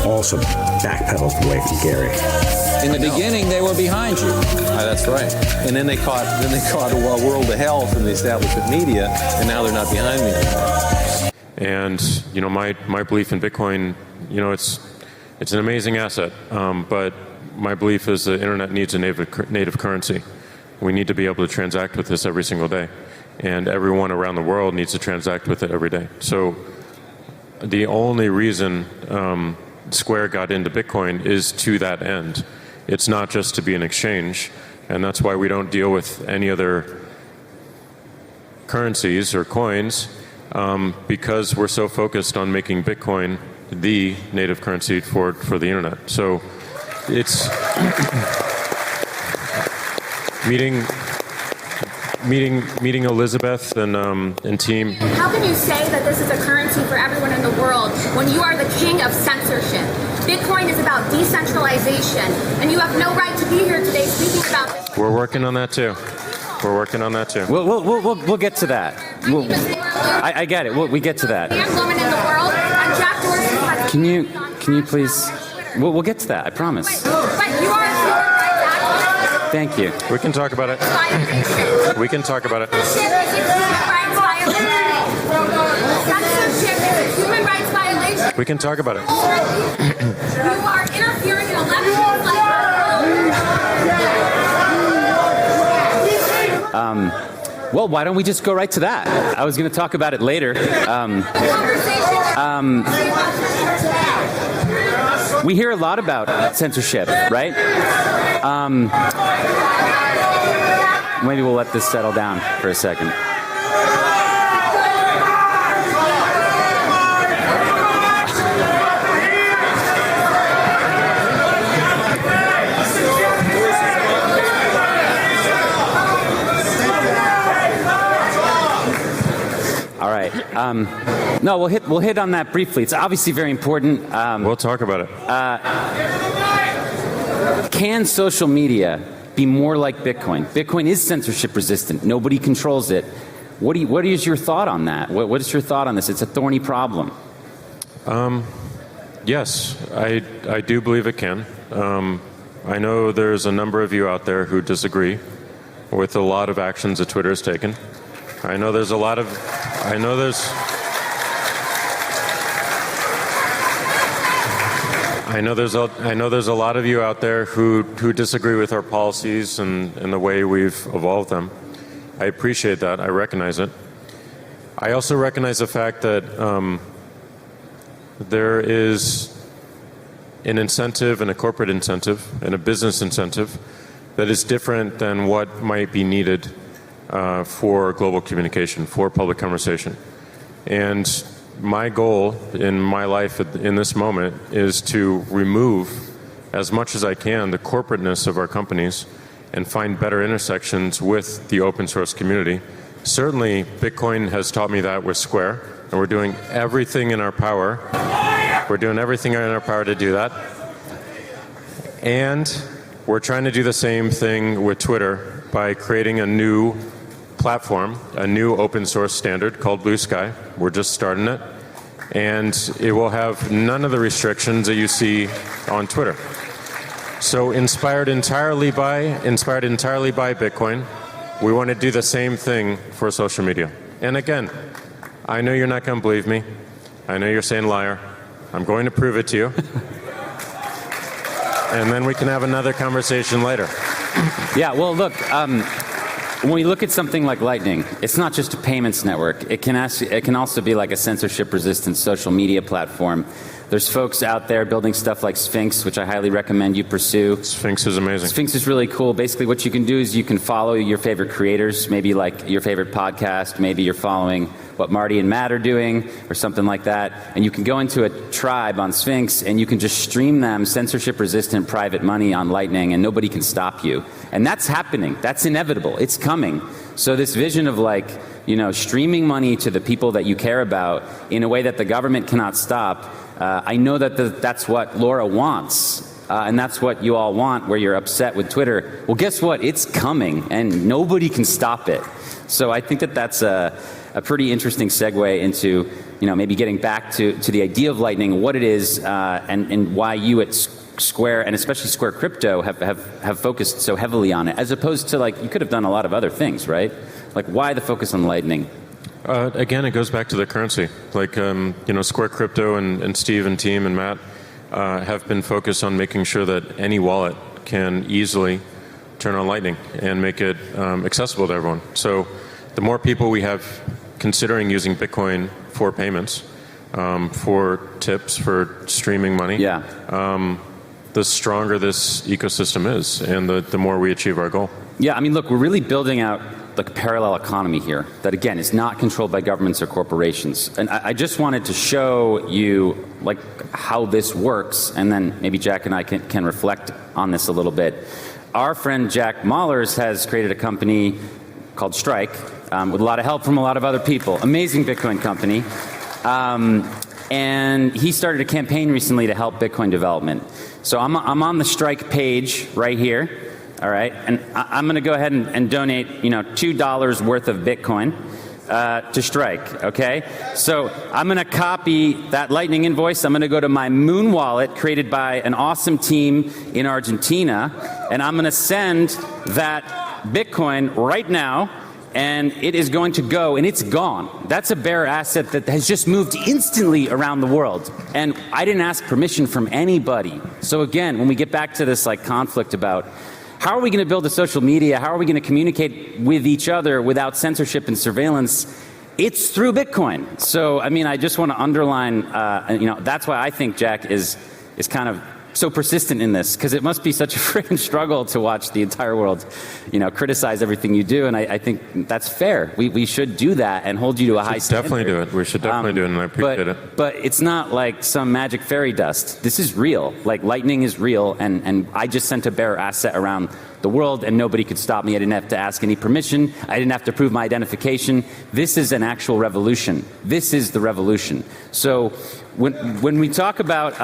also backpedaled away from Gary. In the beginning, they were behind you. That's right. And then they caught a world of hell from the establishment media, and now they're not behind me anymore. And my belief in Bitcoin, it's an amazing asset, but my belief is the internet needs a native currency. We need to be able to transact with this every single day, and everyone around the world needs to transact with it every day. So the only reason Square got into Bitcoin is to that end. It's not just to be an exchange, and that's why we don't deal with any other currencies or coins, because we're so focused on making Bitcoin the native currency for the internet. So it's meeting Elizabeth and team. How can you say that this is a currency for everyone in the world when you are the king of censorship? Bitcoin is about decentralization, and you have no right to be here today speaking about this. We're working on that too. We'll get to that. I get it. We get to that. Woman in the world, and Jack Dorsey has Can you please? We'll get to that. I promise. But you are a human rights activist. Thank you. We can talk about it. We can talk about it. Human rights violation. We can talk about it. You are interfering in elections Well, why don't we just go right to that? I was going to talk about it later. We hear a lot about censorship, right? Maybe we'll let this settle down for a second. All right. No, we'll hit on that briefly. It's obviously very important. We'll talk about it. Can social media be more like Bitcoin? Bitcoin is censorship resistant. Nobody controls it. What is your thought on that? What is your thought on this? It's a thorny problem. Yes, I do believe it can. I know there's a number of you out there who disagree with a lot of actions that Twitter has taken. I know there's a lot of you out there who disagree with our policies and the way we've evolved them. I appreciate that. I recognize it. I also recognize the fact that there is an incentive and a corporate incentive and a business incentive that is different than what might be needed for global communication, for public conversation. And my goal in my life in this moment is to remove as much as I can the corporateness of our companies and find better intersections with the open source community. Certainly, Bitcoin has taught me that with Square, and we're doing everything in our power. We're doing everything in our power to do that. And we're trying to do the same thing with Twitter by creating a new platform, a new open source standard called Blue Sky. We're just starting it. And it will have none of the restrictions that you see on Twitter. So inspired entirely by Bitcoin, we want to do the same thing for social media. And again, I know you're not going to believe me. I know you're saying liar. I'm going to prove it to you. and then we can have another conversation later. Yeah, well, look, when we look at something like Lightning, it's not just a payments network. It can also be like a censorship-resistant social media platform. There's folks out there building stuff like Sphinx, which I highly recommend you pursue. Sphinx is amazing. Sphinx is really cool. Basically, what you can do is you can follow your favorite creators, maybe like your favorite podcast, maybe you're following what Marty and Matt are doing or something like that, and you can go into a tribe on Sphinx and you can just stream them censorship-resistant private money on Lightning and nobody can stop you. And that's happening. That's inevitable. It's coming. So this vision of like, streaming money to the people that you care about in a way that the government cannot stop, I know that that's what Laura wants. And that's what you all want, where you're upset with Twitter. Well, guess what? It's coming, and nobody can stop it. So I think that that's a pretty interesting segue into, maybe getting back to the idea of Lightning, what it is, and why you at Square, and especially Square Crypto, have focused so heavily on it, as opposed to, like, you could have done a lot of other things, right? Like, why the focus on Lightning? Again, it goes back to the currency. Like, Square Crypto and Steve and team and Matt have been focused on making sure that any wallet can easily turn on Lightning and make it accessible to everyone. So the more people we have considering using Bitcoin for payments, for tips, for streaming money, the stronger this ecosystem is, and the more we achieve our goal. Yeah, I mean, look, we're really building out like a parallel economy here that, again, is not controlled by governments or corporations. And I just wanted to show you like how this works, and then maybe Jack and I can reflect on this a little bit. Our friend Jack Mallers has created a company called Strike with a lot of help from a lot of other people. Amazing Bitcoin company. And he started a campaign recently to help Bitcoin development. So I'm on the Strike page right here. All right, and I'm going to go ahead and donate, $2 worth of Bitcoin to Strike, okay? So I'm going to copy that Lightning invoice. I'm going to go to my Moon wallet created by an awesome team in Argentina, and I'm going to send that Bitcoin right now, and it is going to go, and it's gone. That's a bearer asset that has just moved instantly around the world, and I didn't ask permission from anybody. So again, when we get back to this like conflict about how are we going to build a social media? How are we going to communicate with each other without censorship and surveillance? It's through Bitcoin. So, I mean, I just want to underline, that's why I think Jack is kind of so persistent in this, because it must be such a freaking struggle to watch the entire world, criticize everything you do. And I think that's fair. We should do that and hold you to a high standard. Definitely do it. We should definitely do it, and I appreciate it. But it's not like some magic fairy dust. This is real. Like, Lightning is real, and I just sent a bearer asset around the world, and nobody could stop me. I didn't have to ask any permission. I didn't have to prove my identification. This is an actual revolution. This is the revolution. So when we talk about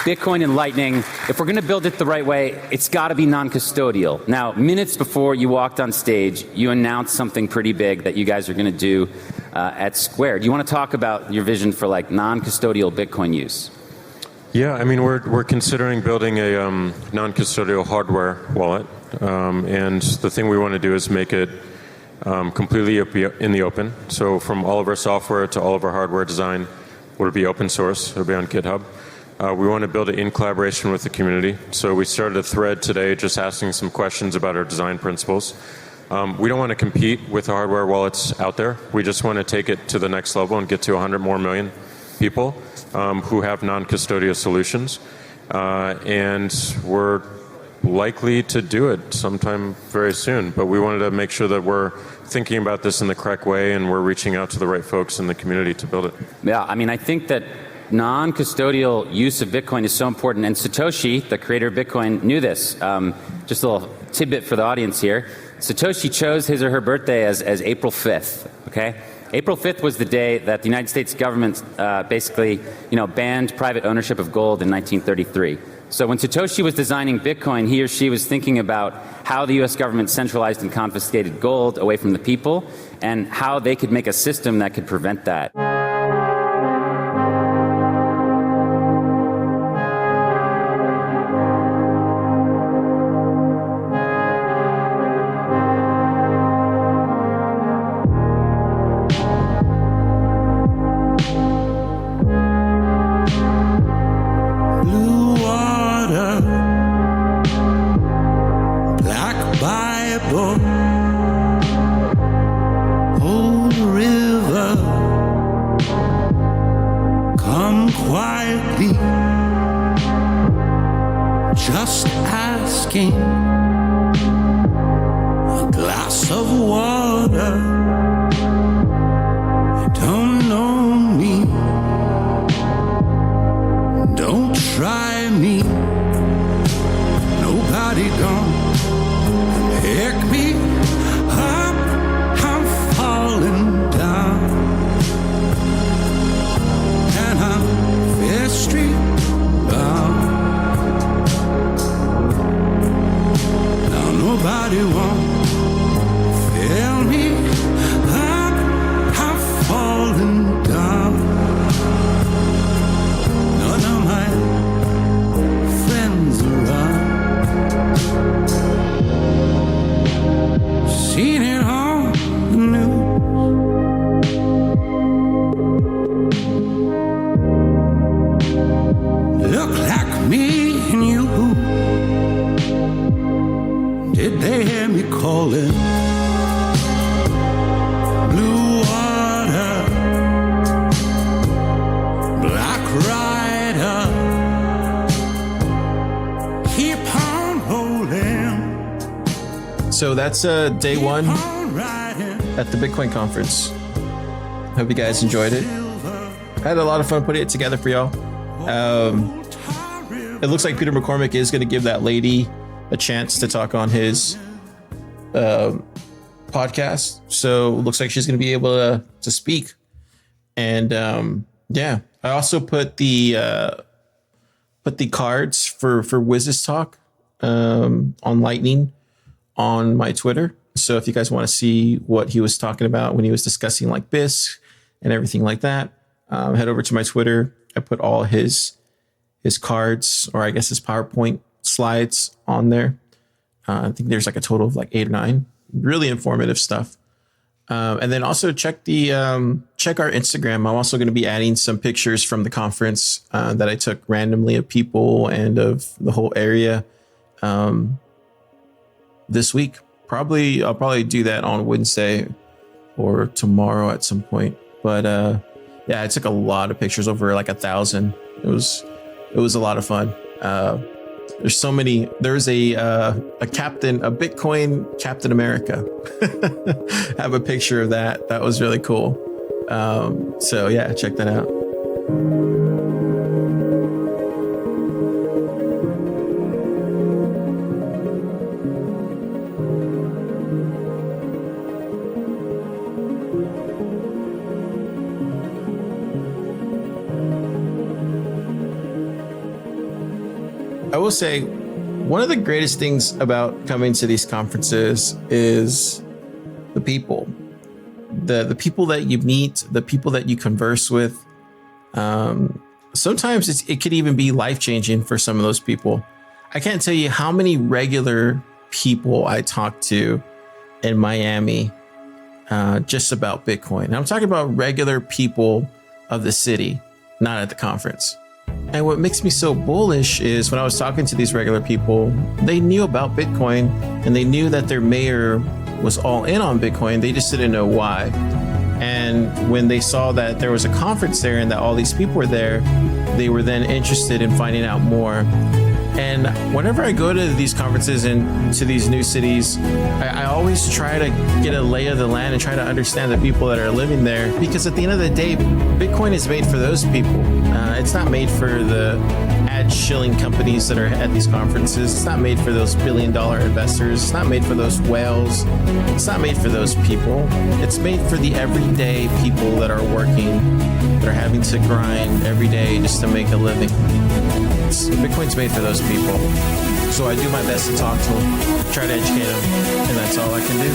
Bitcoin and Lightning, if we're going to build it the right way, it's got to be non-custodial. Now, minutes before you walked on stage, you announced something pretty big that you guys are going to do at Square. Do you want to talk about your vision for like non-custodial Bitcoin use? Yeah, I mean, we're considering building a non-custodial hardware wallet, and the thing we want to do is make it completely in the open. So from all of our software to all of our hardware design will be open source. It'll be on GitHub. We want to build it in collaboration with the community. So we started a thread today just asking some questions about our design principles. We don't want to compete with the hardware wallets out there. We just want to take it to the next level and get to 100 more million people who have non-custodial solutions. And we're likely to do it sometime very soon. But we wanted to make sure that we're thinking about this in the correct way and we're reaching out to the right folks in the community to build it. Yeah, I mean, I think that non-custodial use of Bitcoin is so important, and Satoshi, the creator of Bitcoin, knew this. Just a little tidbit for the audience here. Satoshi chose his or her birthday as April 5th, okay? April 5th was the day that the United States government basically, banned private ownership of gold in 1933. So when Satoshi was designing Bitcoin, he or she was thinking about how the U.S. government centralized and confiscated gold away from the people and how they could make a system that could prevent that. Blue water. door. Oh, river, come quietly, just asking a glass of water. You don't know me, don't try me. Nobody gonna pick me up. I'm falling down, and I'm Fifth Street bound. Now nobody won't fill me up. I'm falling down. None of my friends around. Seen it on the news. Look like me and you. Did they hear me calling? Blue water, black rider, keep on holding. So that's day one at the Bitcoin conference. Hope you guys enjoyed it. I had a lot of fun putting it together for y'all. It looks like Peter McCormack is going to give that lady a chance to talk on his podcast. So it looks like she's going to be able to speak. And yeah, I also put the cards for Wiz's talk on Lightning on my Twitter. So if you guys want to see what he was talking about when he was discussing like BISC and everything like that, head over to my Twitter. I put all his cards, or I guess his PowerPoint slides on there. I think there's like a total of like 8 or 9. Really informative stuff. And then also check our Instagram. I'm also going to be adding some pictures from the conference that I took randomly of people and of the whole area this week. I'll probably do that on Wednesday or tomorrow at some point. But yeah, I took a lot of pictures, over like 1,000. It was a lot of fun. There's so many. There's a Bitcoin Captain America. I have a picture of that. That was really cool. So yeah, check that out. I will say, one of the greatest things about coming to these conferences is the people, the people that you meet, the people that you converse with. Sometimes it could even be life-changing for some of those people. I can't tell you how many regular people I talk to in Miami just about Bitcoin. And I'm talking about regular people of the city, not at the conference. And what makes me so bullish is when I was talking to these regular people, they knew about Bitcoin and they knew that their mayor was all in on Bitcoin. They just didn't know why. And when they saw that there was a conference there and that all these people were there, they were then interested in finding out more. And whenever I go to these conferences and to these new cities, I always try to get a lay of the land and try to understand the people that are living there. Because at the end of the day, Bitcoin is made for those people. It's not made for the ad shilling companies that are at these conferences. It's not made for those billion-dollar investors. It's not made for those whales. It's not made for those people. It's made for the everyday people that are working, that are having to grind every day just to make a living. Bitcoin's made for those people. So I do my best to talk to them, try to educate them, and that's all I can do.